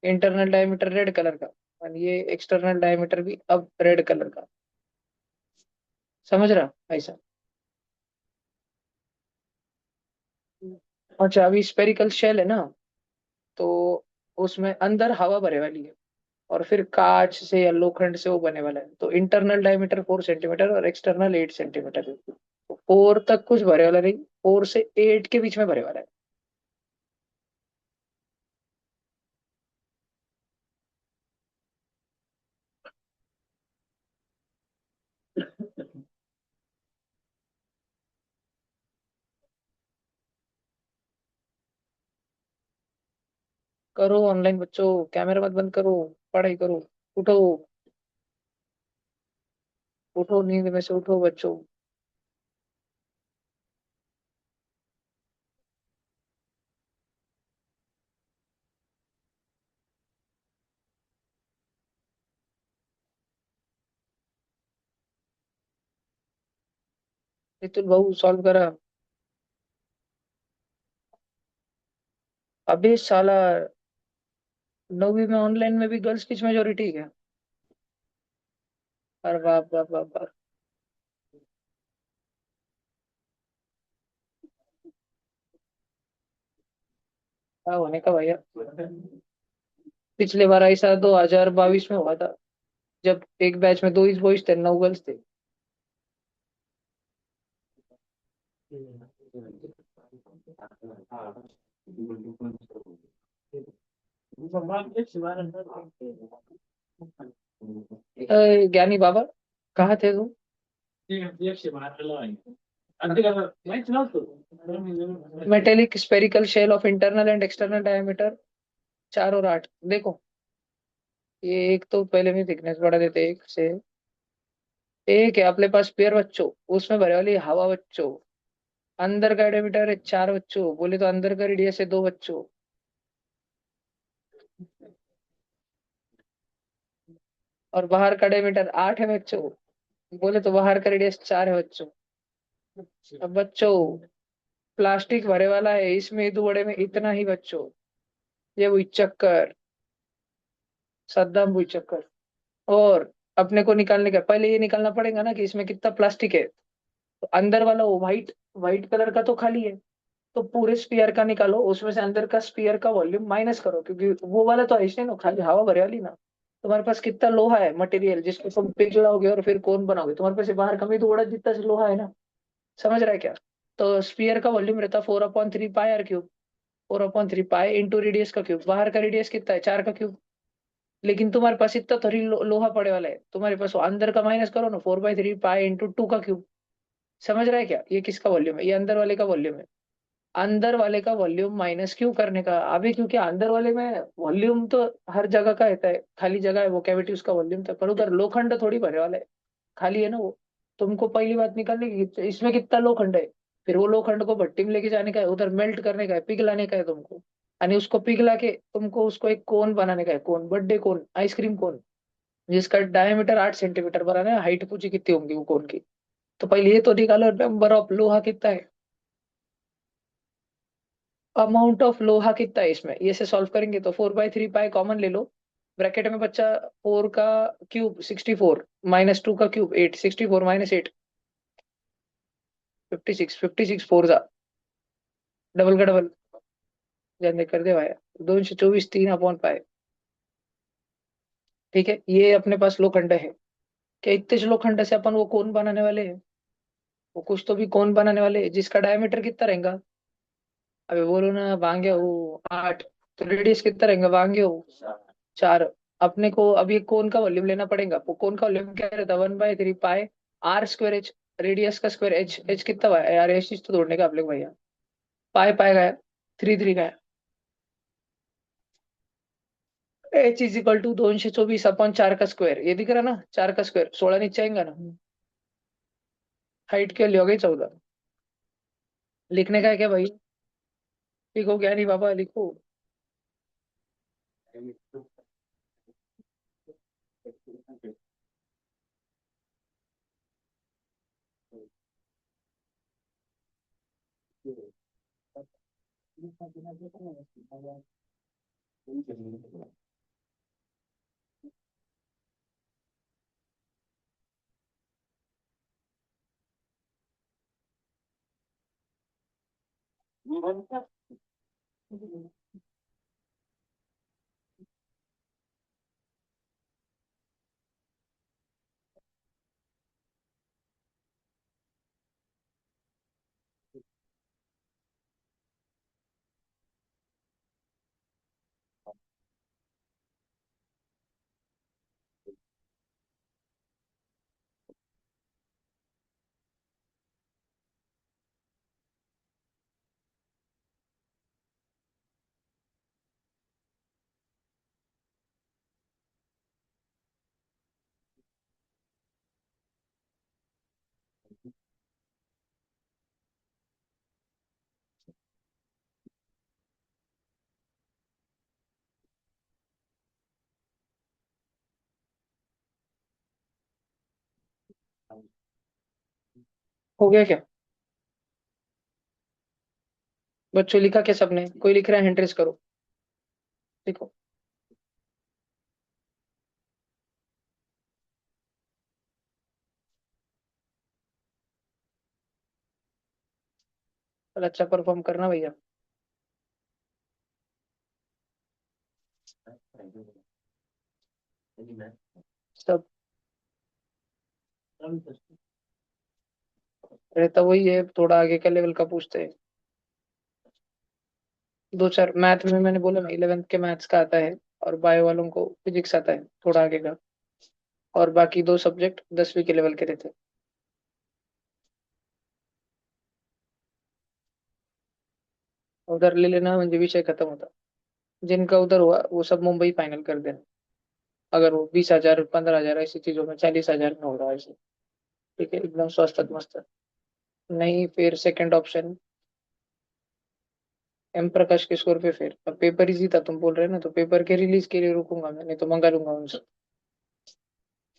Speaker 1: इंटरनल डायमीटर रेड कलर का, और ये एक्सटर्नल डायमीटर भी अब रेड कलर का। समझ रहा ऐसा? अच्छा, अभी स्पेरिकल शेल है ना, तो उसमें अंदर हवा भरे वाली है, और फिर कांच से या लोखंड से वो बने वाला है। तो इंटरनल डायमीटर 4 सेंटीमीटर और एक्सटर्नल 8 सेंटीमीटर है। तो 4 तक कुछ भरे वाला नहीं, 4 से 8 के बीच में भरे वाला है। करो ऑनलाइन बच्चों, कैमरा मत बंद करो, पढ़ाई करो। उठो, उठो नींद में से उठो बच्चों। नितुल भाऊ सॉल्व करा। अभी साला 9वीं में ऑनलाइन में भी गर्ल्स की मेजोरिटी है। अरे बाप बाप बाप बाप। क्या होने का भैया? पिछले बार ऐसा 2022 में हुआ था, जब एक बैच में 2 ही बॉयज थे, 9 गर्ल्स थे। ज्ञानी बाबा, कहाँ थे तुम? Metallic spherical shell of internal and external diameter 4 और 8। देखो, ये एक तो पहले में थिकनेस बढ़ा देते एक से। एक है अपने पास पेयर बच्चों, उसमें भरे वाली हवा बच्चों। अंदर का डायमीटर है 4 बच्चों, बोले तो अंदर का रेडियस है 2 बच्चों। और बाहर का डायमीटर 8 है बच्चों। बोले तो बाहर का रेडियस 4 है बच्चों। अब बच्चों, प्लास्टिक भरे वाला है इसमें, इतने बड़े में इतना ही बच्चों। ये हुई चक्कर, सद्दाम हुई चक्कर। और अपने को निकालने का पहले ये निकालना पड़ेगा ना कि इसमें कितना प्लास्टिक है। तो अंदर वाला वो व्हाइट व्हाइट कलर का तो खाली है। तो पूरे स्पीयर का निकालो, उसमें से अंदर का स्पीयर का वॉल्यूम माइनस करो, क्योंकि वो वाला तो ऐसे ना खाली हवा भरे वाली ना। तुम्हारे पास कितना लोहा है मटेरियल जिसको तुम पिघलाओगे और फिर कौन बनाओगे, तुम्हारे पास ये बाहर कमी तो बड़ा जितना से लोहा है ना। समझ रहा है क्या? तो स्पीयर का वॉल्यूम रहता 4/3 पाई r cube. 4/3 pi into radius का क्यूब। बाहर का रेडियस कितना है? 4 का क्यूब। लेकिन तुम्हारे पास इतना थोड़ी लोहा पड़े वाला है तुम्हारे पास, वो अंदर का माइनस करो ना, 4/3 पाई इंटू 2 का क्यूब। समझ रहा है क्या? ये किसका वॉल्यूम है? ये अंदर वाले का वॉल्यूम है। अंदर वाले का वॉल्यूम माइनस क्यों करने का अभी? क्योंकि अंदर वाले में वॉल्यूम तो हर जगह का रहता है, खाली जगह है वो कैविटी, उसका वॉल्यूम था। पर उधर लोखंड थोड़ी भरे वाला है, खाली है ना वो। तुमको पहली बात निकालने की इसमें कितना लोखंड है। फिर वो लोखंड को भट्टी में लेके जाने का है, उधर मेल्ट करने का है, पिघलाने का है तुमको। यानी उसको पिघला के तुमको उसको एक कोन बनाने का है, कोन, बर्थडे कोन, आइसक्रीम कोन, जिसका डायमीटर 8 सेंटीमीटर बनाना है। हाइट पूछी कितनी होंगी वो कोन की। तो पहले ये तो निकालो, नंबर ऑफ लोहा कितना है, अमाउंट ऑफ लोहा कितना है इसमें, ये से सॉल्व करेंगे। तो 4/3 पाई कॉमन ले लो। ब्रैकेट में बच्चा 4 का क्यूब 64, -2 का क्यूब 8, 64 - 8 56। 56 4 जा डबल का डबल, जाने कर दे भाई। 224 3/पाई। ठीक है, ये अपने पास लोखंड है। क्या इतने से लोखंड से अपन वो कौन बनाने वाले हैं? वो कुछ तो भी कौन बनाने वाले हैं जिसका डायमीटर कितना रहेगा? अबे बोलो ना भांगे हो, 8। तो रेडियस कितना रहेगा भांगे हो? 4। अपने को अभी कोन का वॉल्यूम लेना पड़ेगा। वो कोन का वॉल्यूम क्या रहता है? 1/3 पाई r स्क्वायर एच। रेडियस का स्क्वायर एच, एच कितना हुआ है यार? एच चीज तो तोड़ने का आप लोग भैया। पाई पाई गया, 3 3 गया। H = 224/4 का स्क्वायर। ये दिख रहा ना, 4 का स्क्वायर 16 नीचे आएगा ना। हाइट के लिए हो गई 14। लिखने का है क्या भाई? लिखो क्या नहीं बाबा, लिखो। हो गया क्या बच्चों? लिखा क्या सबने? कोई लिख रहा है? हैंड रेस करो, लिखो। कल अच्छा परफॉर्म करना भैया। सब रहता वही है, थोड़ा आगे का लेवल का पूछते हैं। दो चार मैथ में मैंने बोला ना, 11th के मैथ्स का आता है, और बायो वालों को फिजिक्स आता है थोड़ा आगे का। और बाकी दो सब्जेक्ट 10वीं के लेवल के रहते हैं। उधर ले लेना म्हणजे विषय खत्म होता। जिनका उधर हुआ वो सब मुंबई फाइनल कर देना। अगर वो 20,000 15,000 ऐसी चीजों में, 40,000 में हो रहा है ऐसे। ठीक है, एकदम स्वस्थ मस्त। नहीं, फिर सेकंड ऑप्शन एम प्रकाश के स्कोर पे। फिर अब पेपर इजी था तुम बोल रहे हो ना, तो पेपर के रिलीज के लिए रुकूंगा मैं, नहीं तो मंगा लूंगा उनसे।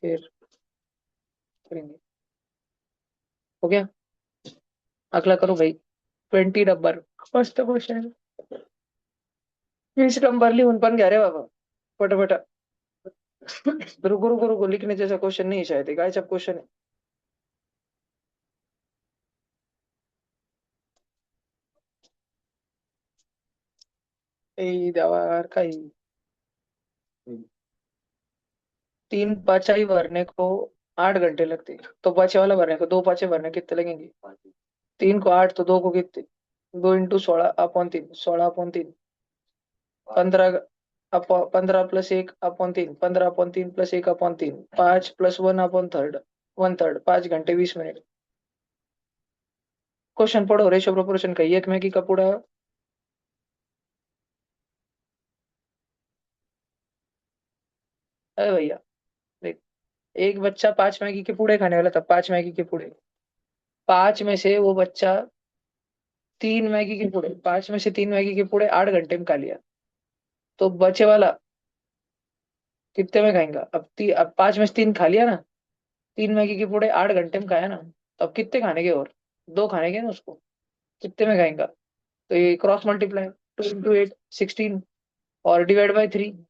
Speaker 1: फिर करेंगे। हो गया। अगला करो भाई। 20 नंबर। First question. 20 नंबर ली उन पण घ्या रे बाबा। फटाफट। रुको रुको रुको, लिखने जैसा क्वेश्चन नहीं है शायद, एक सब क्वेश्चन है। ए दवार का ही। 3 पाँचाई भरने को 8 घंटे लगते हैं, तो पाँचे वाला भरने को 2 पाँचे भरने कितने लगेंगे? 3 को 8 तो 2 को कितने? 2 × 16 अपॉन 3, 16/3। 15 15 + 1 अपॉन 3, 15/3 + 1/3, 5 + 1/3, 1/3, 5 घंटे 20 मिनट। क्वेश्चन पढ़ो, रेशो प्रोपोर्शन का, एक मैगी का पूरा। अरे भैया देख, एक बच्चा 5 मैगी के पूड़े खाने वाला था, 5 मैगी के पूड़े। पांच में से वो बच्चा 3 मैगी के पूड़े, 5 में से 3 मैगी के पूड़े 8 घंटे में खा लिया। तो बचे वाला कितने में खाएंगा? अब 5 में से 3 खा लिया ना, 3 मैगी के पूड़े 8 घंटे में खाया ना। तो अब कितने खाने के और? 2 खाने के ना उसको। कितने में खाएंगा? तो ये क्रॉस मल्टीप्लाई, 2 × 8 16, और डिवाइड बाय 3।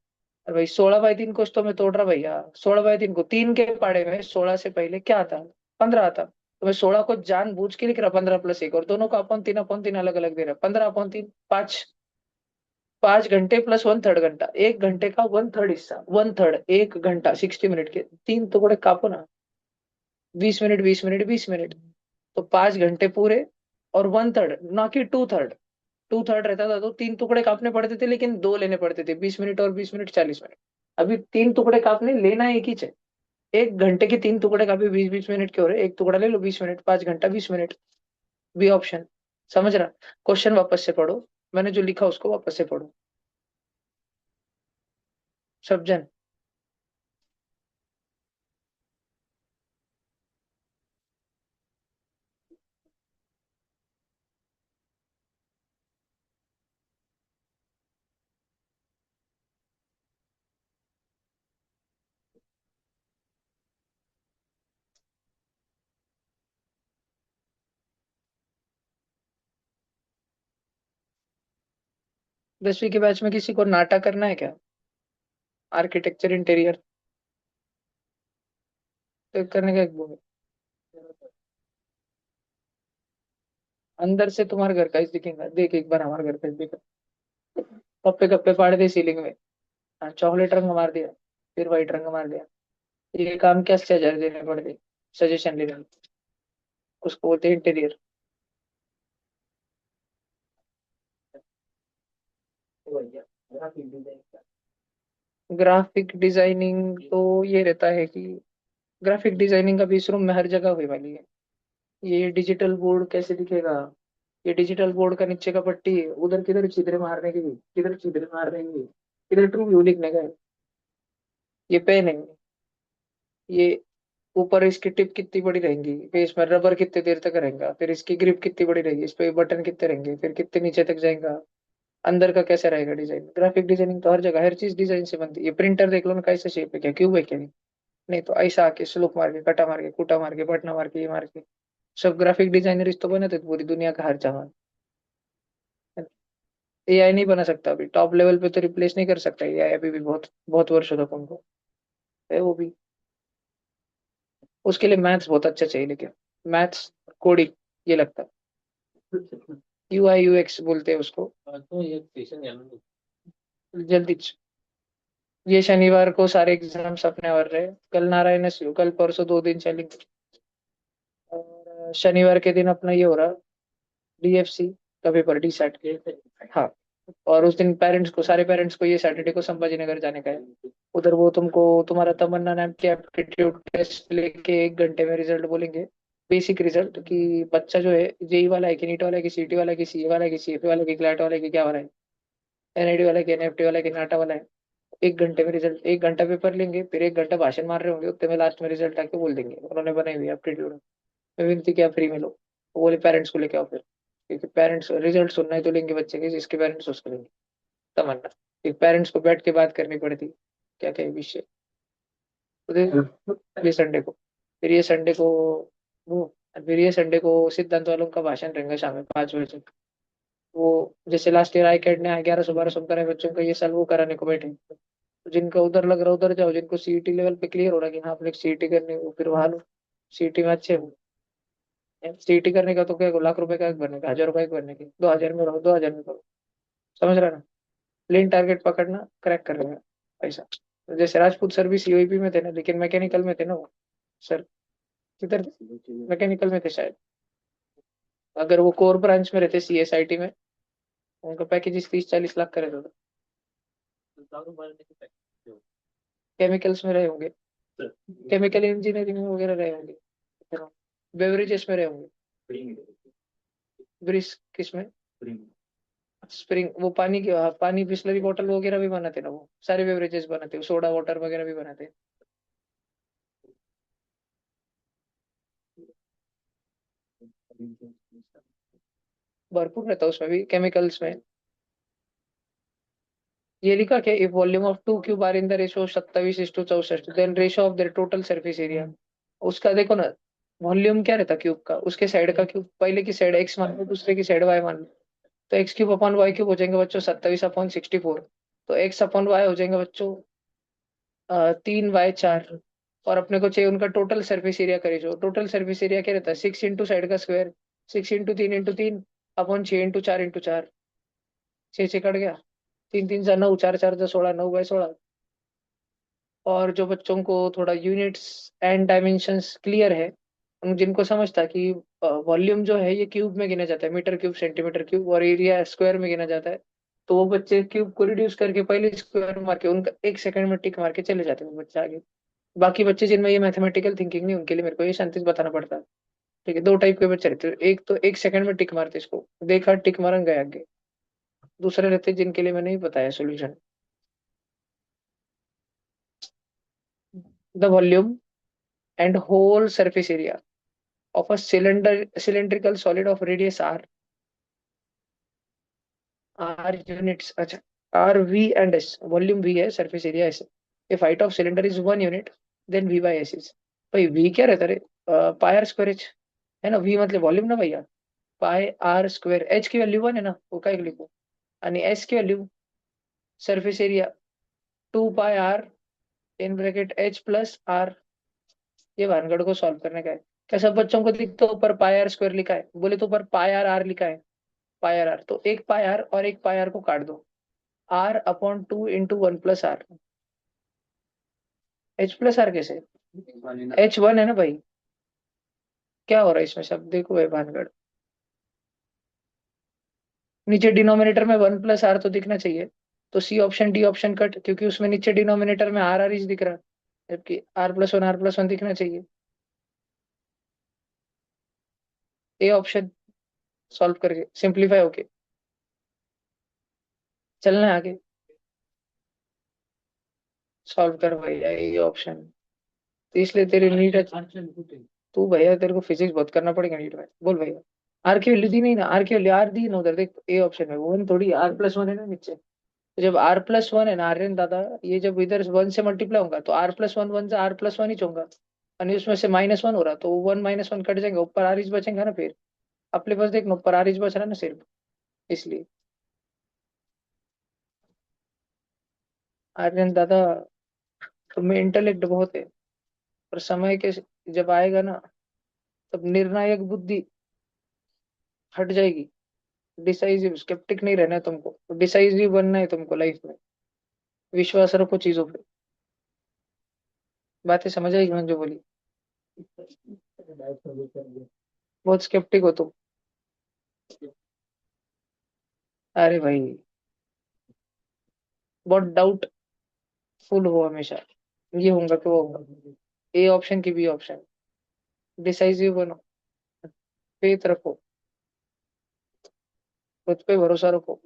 Speaker 1: और भाई 16/3 को तो मैं तोड़ रहा भैया, 16/3 को 3 के पाड़े में 16 से पहले क्या आता? 15 आता। तो मैं 16 को जानबूझ के लिख रहा, 15 + 1, और दोनों को अपॉन 3 अलग अलग दे रहा, 15/3, 5। 5 घंटे प्लस 1/3 घंटा, 1 घंटे का 1/3 हिस्सा, 1/3, 1 घंटा 60 मिनट के 3 टुकड़े कापो ना। 20 मिनट 20 मिनट 20 मिनट। तो 5 घंटे पूरे, और 1/3 ना कि 2/3। 2/3 रहता था तो 3 टुकड़े काटने पड़ते थे, लेकिन दो लेने पड़ते थे, 20 मिनट और 20 मिनट 40 मिनट। अभी 3 टुकड़े काटने, लेना एक ही है। 1 घंटे के 3 टुकड़े काफी 20 20 मिनट के हो रहे, एक टुकड़ा ले लो 20 मिनट, 5 घंटा 20 मिनट। B option. समझ रहा? क्वेश्चन वापस से पढ़ो, मैंने जो लिखा उसको वापस से पढ़ो। सब जन। 10वीं के बैच में किसी को नाटा करना है क्या? Architecture interior. तो करने का एक वो है। अंदर से तुम्हारे घर का ही दिखेगा, देख एक बार हमारे घर का ही दिखा। कप्पे कप्पे पाड़ दे सीलिंग में। हाँ, चॉकलेट रंग मार दिया, फिर व्हाइट रंग मार दिया। ये काम क्या 6,000 देने पड़ते? सजेशन लेने में। उसको बोलते हैं इंटीरियर। ग्राफिक डिजाइनिंग तो ये रहता है कि ग्राफिक डिजाइनिंग का भी इस रूम में हर जगह हुई वाली है। ये डिजिटल बोर्ड कैसे दिखेगा? ये डिजिटल बोर्ड का नीचे का पट्टी है, उधर किधर छिद्रे मारने की भी, किधर छिद्रे मारने की भी, किधर ट्रू व्यू लिखने का है। ये पेन है। ये ऊपर इसकी टिप कितनी बड़ी रहेंगी, फिर इसमें रबर कितने देर तक रहेगा, फिर इसकी ग्रिप कितनी बड़ी रहेगी, इस पे बटन कितने रहेंगे, फिर कितने नीचे तक जाएगा, अंदर का कैसे रहेगा डिजाइन। ग्राफिक डिजाइनिंग तो हर जगह हर चीज डिजाइन से बनती है। ये प्रिंटर देख लो ना, कैसे शेप है, क्या क्यूब है क्या? नहीं। नहीं तो ऐसा आके स्लोप मार के, कटा मार के, कूटा मार के, बटना मार के, ये मार के। सब ग्राफिक डिजाइनर तो बने थे पूरी दुनिया का हर जगह। एआई नहीं बना सकता अभी, टॉप लेवल पे तो रिप्लेस नहीं कर सकता एआई अभी भी, बहुत बहुत वर्षों तक उनको है वो भी। उसके लिए मैथ्स बहुत अच्छा चाहिए, लेकिन मैथ्स, कोडिंग, ये लगता है। UI UX बोलते हैं उसको। तो ये जल्दी ये शनिवार को सारे एग्जाम्स अपने और रहे, कल नारायण SU, कल परसों 2 दिन चलेंगे। और शनिवार के दिन अपना ये हो रहा, DFC का पेपर, DSAT के। हाँ। और उस दिन पेरेंट्स को, सारे पेरेंट्स को ये सैटरडे को संभाजी नगर जाने का है। उधर वो तुमको तुम्हारा तमन्ना नाम की एप्टीट्यूड टेस्ट लेके 1 घंटे में रिजल्ट बोलेंगे। बेसिक रिजल्ट कि बच्चा जो है जेई वाला है कि नीट वाला है कि सीटी वाला है कि सीए वाला है कि सीएफए वाला है कि क्लैट वाला है कि क्या वाला है, NID वाला है कि NFT वाला है कि नाटा वाला है। 1 घंटे में रिजल्ट, 1 घंटा पेपर लेंगे, फिर 1 घंटा भाषण मार रहे होंगे, उतने में लास्ट में रिजल्ट आके बोल देंगे उन्होंने बनाई हुई एप्टीट्यूड। मैं विनती क्या फ्री में लो। वो बोले पेरेंट्स को लेके आओ फिर, क्योंकि पेरेंट्स रिजल्ट सुनना है तो लेंगे बच्चे के, जिसके पेरेंट्स उसको लेंगे। तमन्ना, एक पेरेंट्स को बैठ के बात करनी पड़ती क्या क्या विषय। ये संडे को, फिर ये संडे को वो, फिर ये संडे को सिद्धांत वालों का भाषण रहेगा शाम में 5 बजे। वो जैसे लास्ट ईयर आई कैट ने 1100 1200 कराए बच्चों का, ये साल वो कराने को बैठे। तो जिनका उधर लग रहा है उधर जाओ, जिनको सीईटी लेवल पे क्लियर हो रहा है कि हाँ अपने सीईटी करनी है, वो फिर वहां लो। सीईटी में अच्छे हो, सीईटी करने का तो क्या लाख रुपए का एक भरने का, 1000 रुपए एक भरने की, 2000 में रहो, 2000 में करो। समझ रहा ना? प्लेन टारगेट पकड़ना, क्रैक कर लेना पैसा। तो जैसे राजपूत सर भी सीओईपी में थे ना, लेकिन मैकेनिकल में थे ना वो सर, किधर मैकेनिकल में थे शायद। अगर वो कोर ब्रांच में रहते सीएसआईटी में, उनका पैकेज 30 40 लाख का रहता था। केमिकल्स में रहे होंगे, केमिकल इंजीनियरिंग में वगैरह रहे होंगे, बेवरेजेस में रहे होंगे। ब्रिस किसमें? स्प्रिंग, वो पानी की, हाँ, पानी बिस्लरी बॉटल वगैरह भी बनाते ना, वो सारे बेवरेजेस बनाते, सोडा वाटर वगैरह भी बनाते। भरपूर रहता है उसमें भी, केमिकल्स में। ये लिखा क्या, if volume of two cube are in the ratio 27:64, then ratio of their total surface area. उसका देखो ना, वॉल्यूम क्या रहता क्यूब का, उसके साइड का क्यूब, पहले की साइड एक्स मान लो, दूसरे की साइड वाई मान लो। तो X cube upon Y cube हो जाएंगे बच्चों 27/64। तो एक्स अपॉन वाई हो जाएंगे बच्चों 3/4। और अपने को चाहिए उनका टोटल सरफेस एरिया करे, जो टोटल सरफेस एरिया क्या रहता है, 6 इंटू साइड का square, 6 into 3 into 3 upon 6 into 4 into 4। 6 6 cut गया, 3 3 जा 9, 4 4 जा 16, 9/16। और जो बच्चों को थोड़ा यूनिट्स एंड डायमेंशंस क्लियर है, उन जिनको समझता कि वॉल्यूम जो है ये क्यूब में गिना जाता है, मीटर क्यूब सेंटीमीटर क्यूब, और एरिया स्क्वायर में गिना जाता है। तो वो बच्चे क्यूब को रिड्यूस करके पहले स्क्वायर मार के उनका 1 सेकंड में टिक मार के चले जाते हैं वो बच्चे आगे। बाकी बच्चे जिनमें ये मैथमेटिकल थिंकिंग नहीं, उनके लिए मेरे को ये शांति से बताना पड़ता है। ठीक है, दो टाइप के बच्चे रहते हैं, एक तो 1 सेकंड में टिक मारते, इसको देखा टिक मारन गए आगे। दूसरे रहते हैं जिनके लिए मैंने ही बताया solution. The volume and whole surface area of a cylindrical solid of radius r units, अच्छा, r v and s, volume v है, surface area s। if height of cylinder is 1 unit, then v by s is, भाई v क्या रहता है, पाई आर स्क्वायर एच, है ना, v मतलब वॉल्यूम ना भैया, पाई आर स्क्वायर, एच की वैल्यू 1 है ना, वो काय लिखो, आणि एस की value surface area 2 pi r in bracket H plus r. ये भानगढ़ को सॉल्व करने का है। क्या सब बच्चों को दिखता है ऊपर पाई आर स्क्वायर लिखा है, बोले तो ऊपर पाई आर आर लिखा है, पाई आर आर, तो एक पाई आर और एक पाई आर को काट दो, r/2 × 1 + r। H plus are कैसे, H1 है ना भाई, क्या हो रहा है इसमें सब देखो भाई भानगढ़। नीचे डिनोमिनेटर में 1 + r तो दिखना चाहिए, तो C option D option cut, क्योंकि उसमें नीचे डिनोमिनेटर में आर आर इज दिख रहा है, जबकि r+1 दिखना चाहिए। ए ऑप्शन सॉल्व करके सिंप्लीफाई होके चलना है आगे। सॉल्व कर भैया ये ऑप्शन, तो इसलिए तेरी नीट, तू भैया तेरे को फिजिक्स बहुत करना पड़ेगा नीट में, बोल भैया। आर की वैल्यू दी नहीं ना, आर की वैल्यू आर दी ना उधर, देख ए ऑप्शन में, वन थोड़ी, r+1 है ना नीचे। तो जब r+1 है ना आर्यन दादा, ये जब इधर 1 से मल्टीप्लाई होगा तो r+1 1 से r+1 ही होगा, और उसमें से -1 हो रहा तो 1 - 1 कट जाएगा, ऊपर आर इज बचेगा ना फिर। अपने पास देख ना, ऊपर आर इज बच रहा है ना सिर्फ, इसलिए। आर्यन दादा, तुम्हें इंटेलेक्ट बहुत है, पर समय के जब आएगा ना, तब निर्णायक बुद्धि हट जाएगी। डिसाइसिव स्केप्टिक नहीं रहना है तुमको, डिसाइसिव बनना है तुमको लाइफ में। विश्वास रखो चीजों पे। बातें समझ आएगी मैंने जो बोली। बहुत स्केप्टिक हो तुम। अरे भाई, बहुत डाउटफुल हो हमेशा, ये होगा कि वो होगा। ए ऑप्शन की बी ऑप्शन, डिसाइसिव बनो, फेथ रखो, खुद पे भरोसा रखो।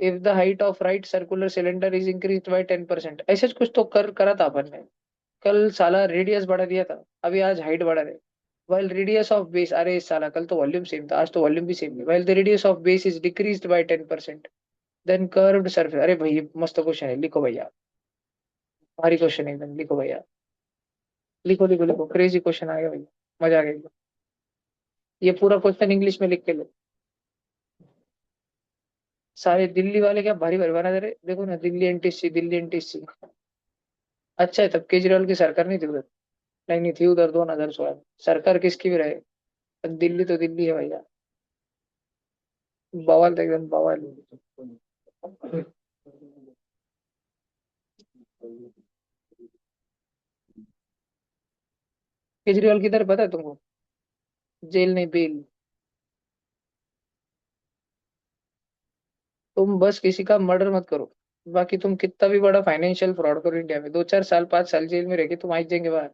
Speaker 1: If the height of right circular cylinder is increase by 10%, ऐसे कुछ तो करा था अपन ने। कल साला रेडियस बढ़ा दिया था, अभी आज हाइट बढ़ा रहे। while रेडियस ऑफ बेस, अरे साला कल तो वॉल्यूम सेम था, आज तो वॉल्यूम भी सेम है। while the radius of base is decreased by 10%, then curved surface, अरे भाई मस्त क्वेश्चन है, लिखो भैया। भारी क्वेश्चन एकदम, लिखो भैया। लिखो लिखो लिखो, क्रेजी क्वेश्चन आ गया भैया। मजा आ गया एकदम। ये पूरा क्वेश्चन इंग्लिश में लिख के लो। सारे दिल्ली वाले क्या भारी भारी बना दे रहे, देखो ना, दिल्ली एनटीसी, दिल्ली एनटीसी। अच्छा है, तब केजरीवाल की सरकार नहीं थी उधर। नहीं नहीं थी उधर 2016 में। सरकार किसकी भी रहे, पर दिल्ली तो दिल्ली है भैया। बवाल था एकदम बवाल। केजरीवाल किधर पता है तुमको? जेल नहीं, बेल। तुम बस किसी का मर्डर मत करो, बाकी तुम कितना भी बड़ा फाइनेंशियल फ्रॉड करो इंडिया में, 2 4 साल 5 साल जेल में रहेगी, तुम आ ही जाएंगे बाहर।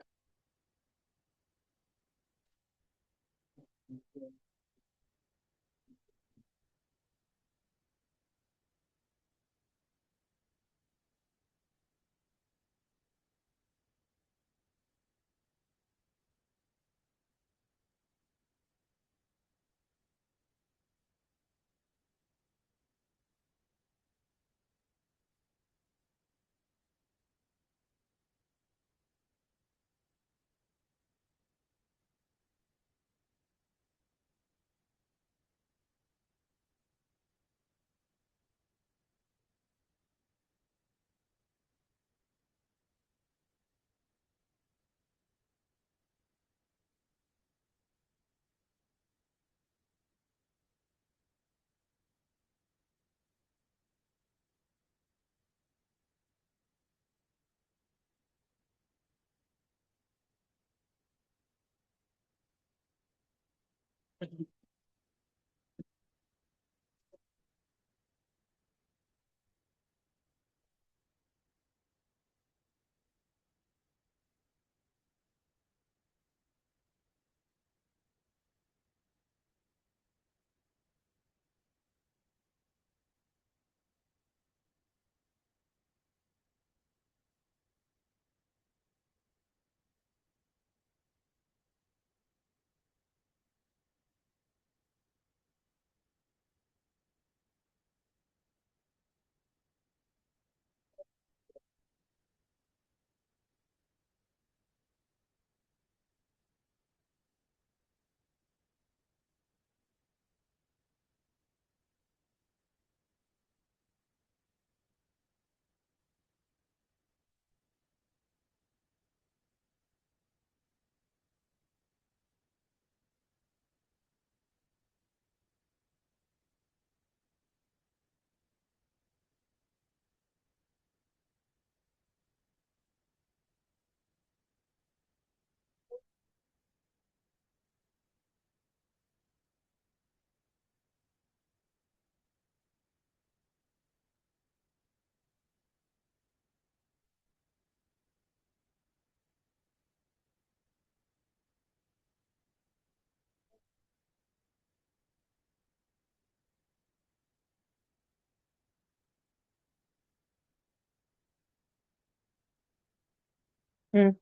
Speaker 1: हम्म.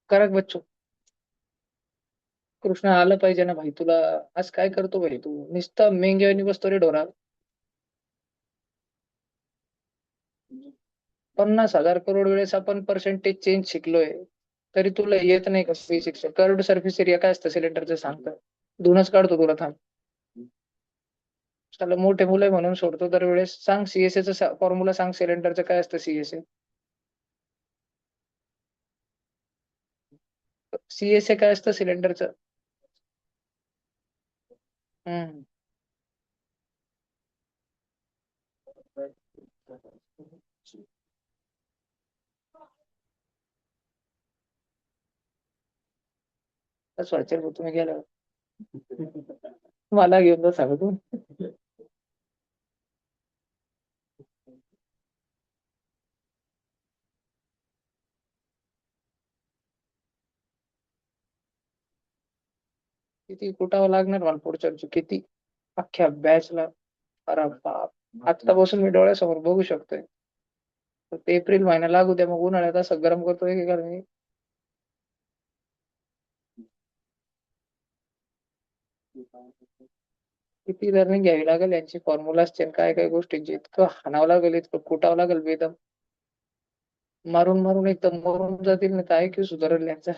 Speaker 1: करक बच्चो. कृष्णा आलं पाहिजे ना भाई तुला. आज काय करतो भाई तू, नुसतं मेंग्यावानी बसतो रे ढोरा. 50,000 करोड वेळेस आपण पर्सेंटेज चेंज शिकलोय, तरी तुला येत नाही का फिजिक्स? कर्व्ड सरफेस एरिया काय असतं सिलेंडरचं सांगतं. धुनच काढतो तुला, थांब. त्याला मोठे मुलं आहे म्हणून सोडतो दरवेळेस. सांग सीएसए चा फॉर्म्युला सांग, सिलेंडरचं काय असतं सीएसए. सीएसए काय असतं सिलेंडरचं? हम्म. कसं वाटेल भाऊ तुम्ही गेल्यावर. मला घेऊन जा सांगतो. किती कुटावं लागणार मला पुढच्या वर्षी, किती अख्ख्या बॅचला. अरे बाप, आता बसून मी डोळ्यासमोर बघू शकतोय. फक्त एप्रिल महिना लागू द्या, मग उन्हाळ्यात असं गरम करतोय की मी. किती लर्निंग घ्यावी लागेल यांची, फॉर्म्युला असतील काय काय गोष्टींची, इतकं हाणावं लागेल, इतकं कुटावं लागेल बेदम. मारून मारून एकदम मरून जातील नाही तर IQ सुधारेल यांचा.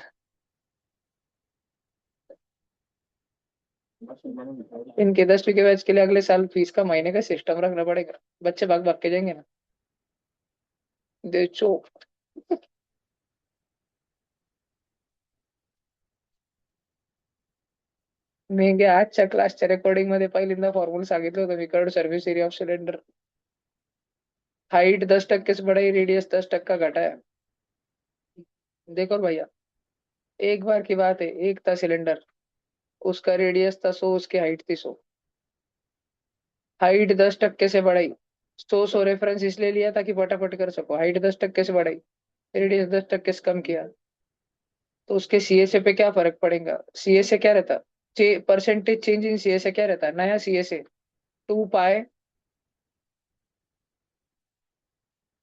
Speaker 1: इनके 10वीं के बैच के लिए अगले साल फीस का महीने का सिस्टम रखना पड़ेगा, बच्चे भाग भाग के जाएंगे ना। देखो, मी गे आजच्या क्लासच्या रेकॉर्डिंग मध्ये पहिल्यांदा फॉर्म्युला सांगितलं होतं मी, curved surface area of cylinder, height 10% से बढ़ाई, रेडियस 10% घटाया। देखो भैया, एक बार की बात है, एक था सिलेंडर, उसका रेडियस था 100, उसकी हाइट थी 100, हाइट 10% से बढ़ाई, 100 रेफरेंस इसलिए लिया ताकि फटाफट कर सको, हाइट 10% से बढ़ाई, रेडियस 10% से कम किया, तो उसके CSA पे क्या फर्क पड़ेगा? CSA क्या रहता? परसेंटेज चेंज इन CSA क्या रहता है नया CSA? 2 पाई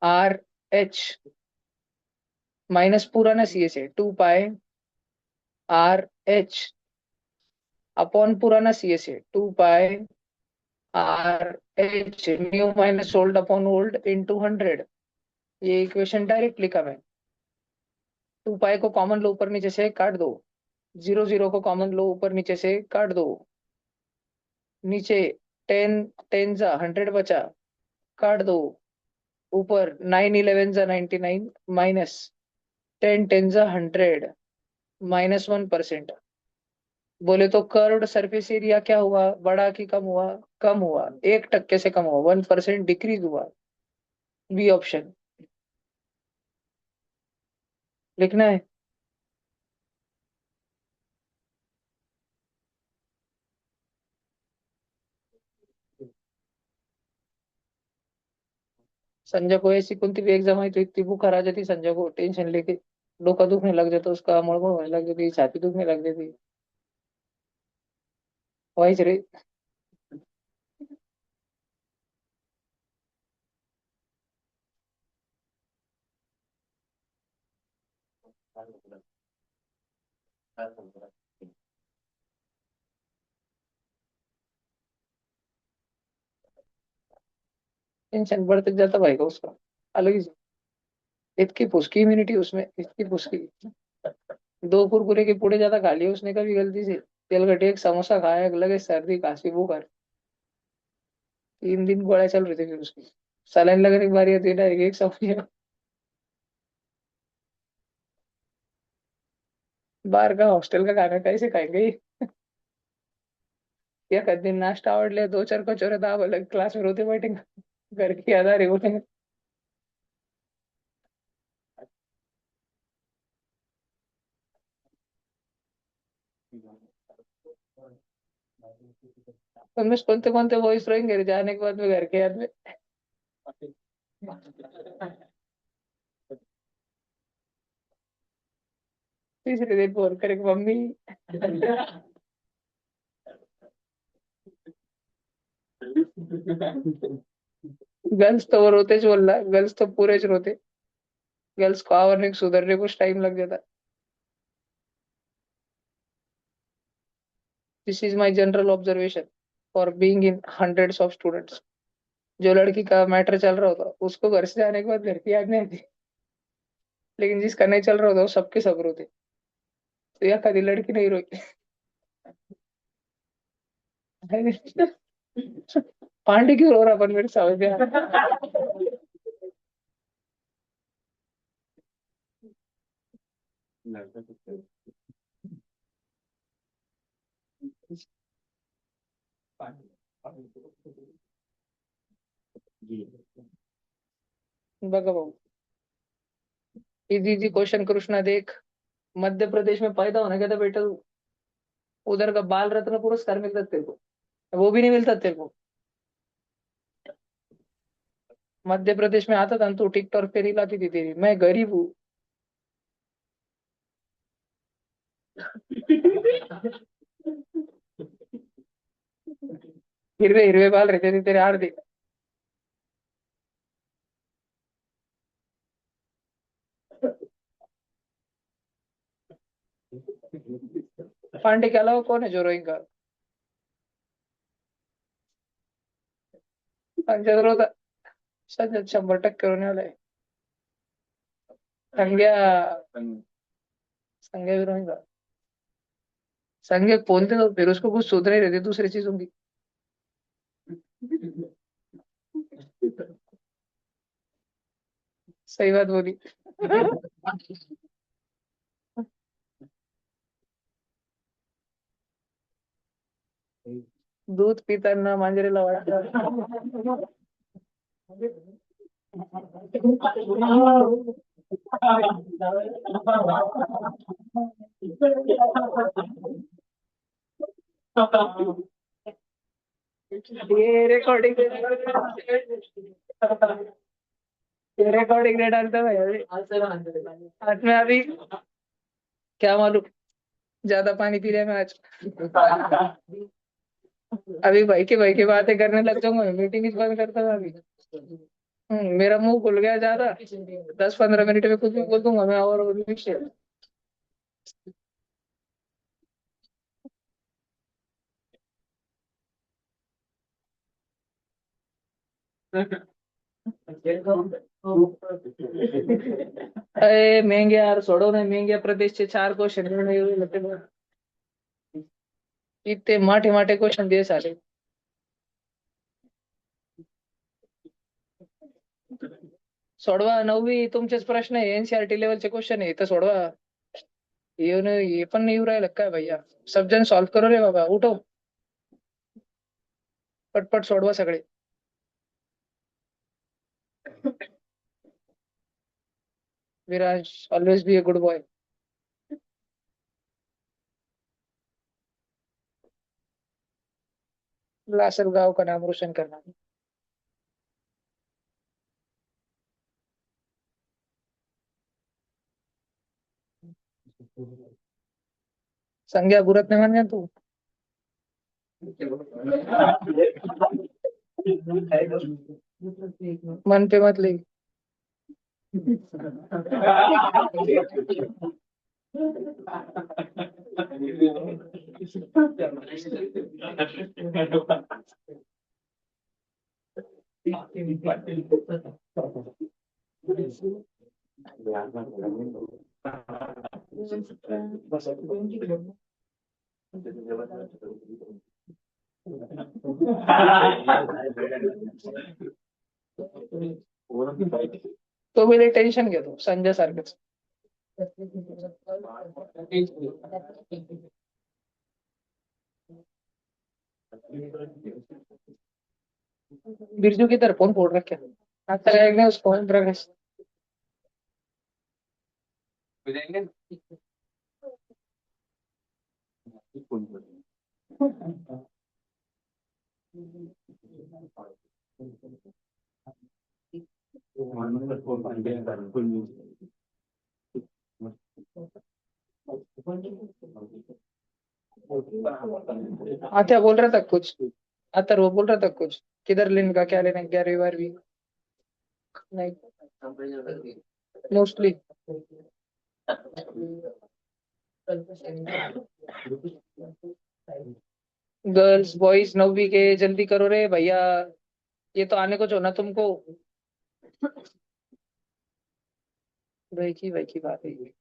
Speaker 1: RH माइनस पुराना CSA, 2 पाई RH अपॉन पुराना CSA, 2 पाई RH, new minus old upon old into 100। ये इक्वेशन डायरेक्ट लिखा मैं। 2 पाई को कॉमन लो, ऊपर नीचे से काट दो, 0 0 को कॉमन लो, ऊपर नीचे से काट दो, नीचे 10 10 जा 100 बचा, काट दो, ऊपर 9 11 जा 99, माइनस 10 10 जा 100, -1%। बोले तो कर्व्ड सरफेस एरिया क्या हुआ, बढ़ा कि कम हुआ? कम हुआ, 1% से कम हुआ, 1% डिक्रीज हुआ। बी ऑप्शन लिखना है। संजय को ऐसी कोणती भी एग्जाम आई तो इतनी बुखार आ जाती संजय को, टेंशन लेके डोका दुखने लग जाता उसका, मड़मड़ होने लग जाती, छाती दुखने लग जाती। वही रे। टेंशन बढ़ते जाता भाई का उसका, अलग ही। इतकी फुसकी इम्यूनिटी उसमें, इतकी फुसकी। 2 कुरकुरे के पूड़े ज्यादा खा लिए उसने कभी गलती से, तेल गटे एक समोसा खाया, लगे सर्दी खांसी बुखार। 3 दिन गोळ्या चल रही थी फिर उसकी, सलाइन लगने की बारी आती है ना, एक समझिए। बाहर का हॉस्टल का खाना कैसे खाएंगे? या कर दिन नाश्ता आवडले, 2 4 कचोरे दाब अलग क्लास में रोते बैठेंगे, घर की याद आ रही बोलेंगे। उनमें से कौन कौन वॉइस रहेंगे रे जाने के बाद में घर के याद में? तीसरे दिन फोन करेंगे, मम्मी। गर्ल्स तो वो रोते जो बोल रहा, गर्ल्स तो पूरे ज रोते, गर्ल्स को आवरने सुधरने कुछ टाइम लग जाता। This is my general observation for being in hundreds of students. जो लड़की का मैटर चल रहा होता उसको घर से जाने के बाद घर की याद नहीं आती, लेकिन जिसका नहीं चल रहा होता वो सबके सब रोते। तो यह कभी लड़की नहीं रोई। पांडे क्यों रो रहा अपन, मेरे समझ में बघा भाऊ, इजी इजी क्वेश्चन कृष्णा देख। मध्य प्रदेश में पैदा होने का था बेटा तू, उधर का बाल रत्न पुरस्कार मिलता तेरे को, वो भी नहीं मिलता तेरे को। मध्य प्रदेश में आता था ना तू, टिकटॉक पे रील आती थी तेरी, मैं गरीब हूँ। हिरवे हिरवे बाल रहते थे तेरे आड़ देख। पांडे के अलावा कौन है जो रोएगा? संजय रोता, संजय 100% रोने वाला है। संज्ञा संज्ञा भी रोएगा। संज्ञा बोलते तो फिर उसको कुछ सुध नहीं रहती दूसरी चीजों की। सही बात बोली। दूध पीता ना मांजरेला वाटतं. ये रिकॉर्डिंग ये रिकॉर्डिंग नहीं डालता भाई आज मैं अभी क्या मालूम ज्यादा पानी पी रहे मैं आज। अभी भाई की बातें करने लग जाऊंगा मीटिंग ही बंद करता हूँ अभी। मेरा मुंह खुल गया ज्यादा 10-15 मिनट में कुछ भी बोल दूंगा मैं और विषय। अरे महंगे यार छोड़ो ना महंगे प्रदेश से 4 क्वेश्चन इतने माठे माठे क्वेश्चन दिए सारे. सोडवा 9वी तुमचेच प्रश्न आहे एनसीआरटी लेवलचे क्वेश्चन आहे तर सोडवा. ये पण नाही येऊ राहिलं काय भैया. सब जण सॉल्व करो रे बाबा उठो. पटपट सोडवा सगळे. Viraj always be a good boy. लासल गांव का नाम रोशन करना. संज्ञा बुरत नहीं मान तू. मन पे मत ले. तो मेरे टेन्शन घेतो संजय सारखंच. बिरजू की तरफ फोन फोड़ रखे. आता रहेगा उसको प्रकाश. आता बोल रहा था कुछ. आता वो बोल रहा था कुछ किधर लेने का क्या लेना 11वीं 12वीं. नहीं मोस्टली. गर्ल्स बॉयज 9वीं के जल्दी करो रे भैया. ये तो आने को जो ना तुमको. भाई की बात है ये.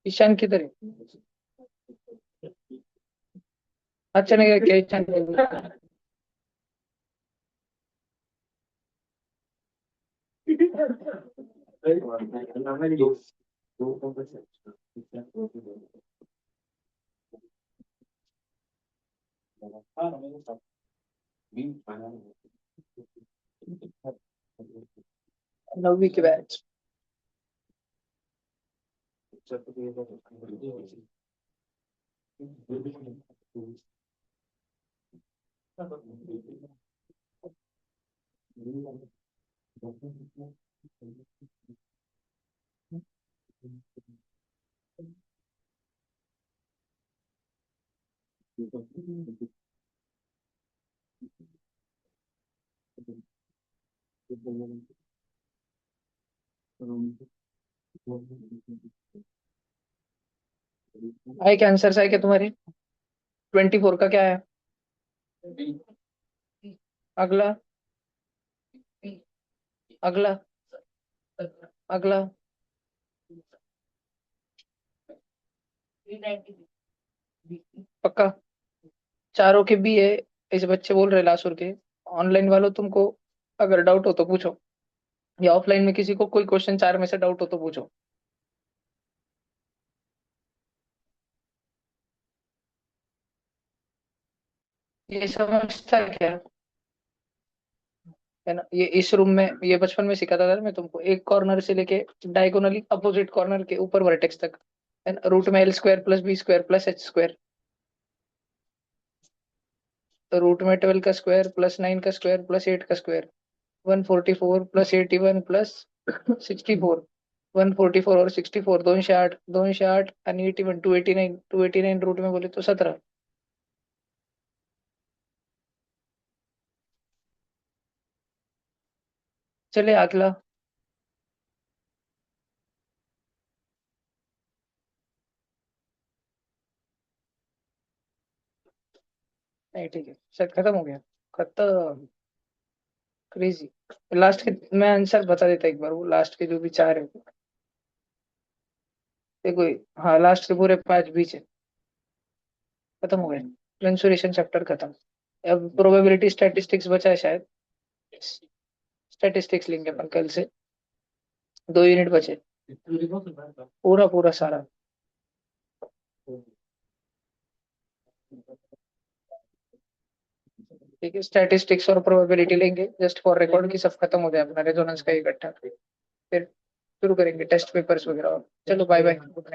Speaker 1: ईशान किधर है. अच्छा नहीं क्या ईशान. नौवीं के बैच. आए क्या आंसर आए क्या तुम्हारे. 24 का क्या है? अगला। अगला। अगला। पक्का? चारों के भी है। इस बच्चे बोल रहे लासुर के। ऑनलाइन वालों तुमको अगर डाउट हो तो पूछो, या ऑफलाइन में किसी को कोई क्वेश्चन चार में से डाउट हो तो पूछो। ये समझता है क्या? है ना, ये इस रूम में ये बचपन में सिखाता था ना मैं तुमको, एक कॉर्नर से लेके डायगोनली अपोजिट कॉर्नर के ऊपर वर्टेक्स तक। है ना, रूट में L square plus B square plus H square. तो रूट में 12 का स्क्वायर प्लस 9 का स्क्वायर प्लस 8 का स्क्वायर। 144 plus 81 plus 64। 144 और 64, 2 से 8, 2 से 8 आणि 81, 289, 289 रूट में बोले तो 17। चले अगला। नहीं ठीक है, शायद खत्म हो गया। खत्म। क्रेजी। लास्ट के मैं आंसर बता देता एक बार, वो लास्ट के जो भी चार है देखो। हाँ, लास्ट के पूरे 5 बीच है। खत्म हो गए। मेंसुरेशन चैप्टर खत्म। अब प्रोबेबिलिटी स्टैटिस्टिक्स बचा है शायद। स्टैटिस्टिक्स लेंगे अपन कल से। 2 यूनिट बचे। पूरा पूरा सारा। ठीक है, स्टैटिस्टिक्स और प्रोबेबिलिटी लेंगे जस्ट फॉर रिकॉर्ड की, सब खत्म हो जाए अपना रेजोनेंस का इकट्ठा। फिर शुरू करेंगे टेस्ट पेपर्स वगैरह। चलो बाय बाय।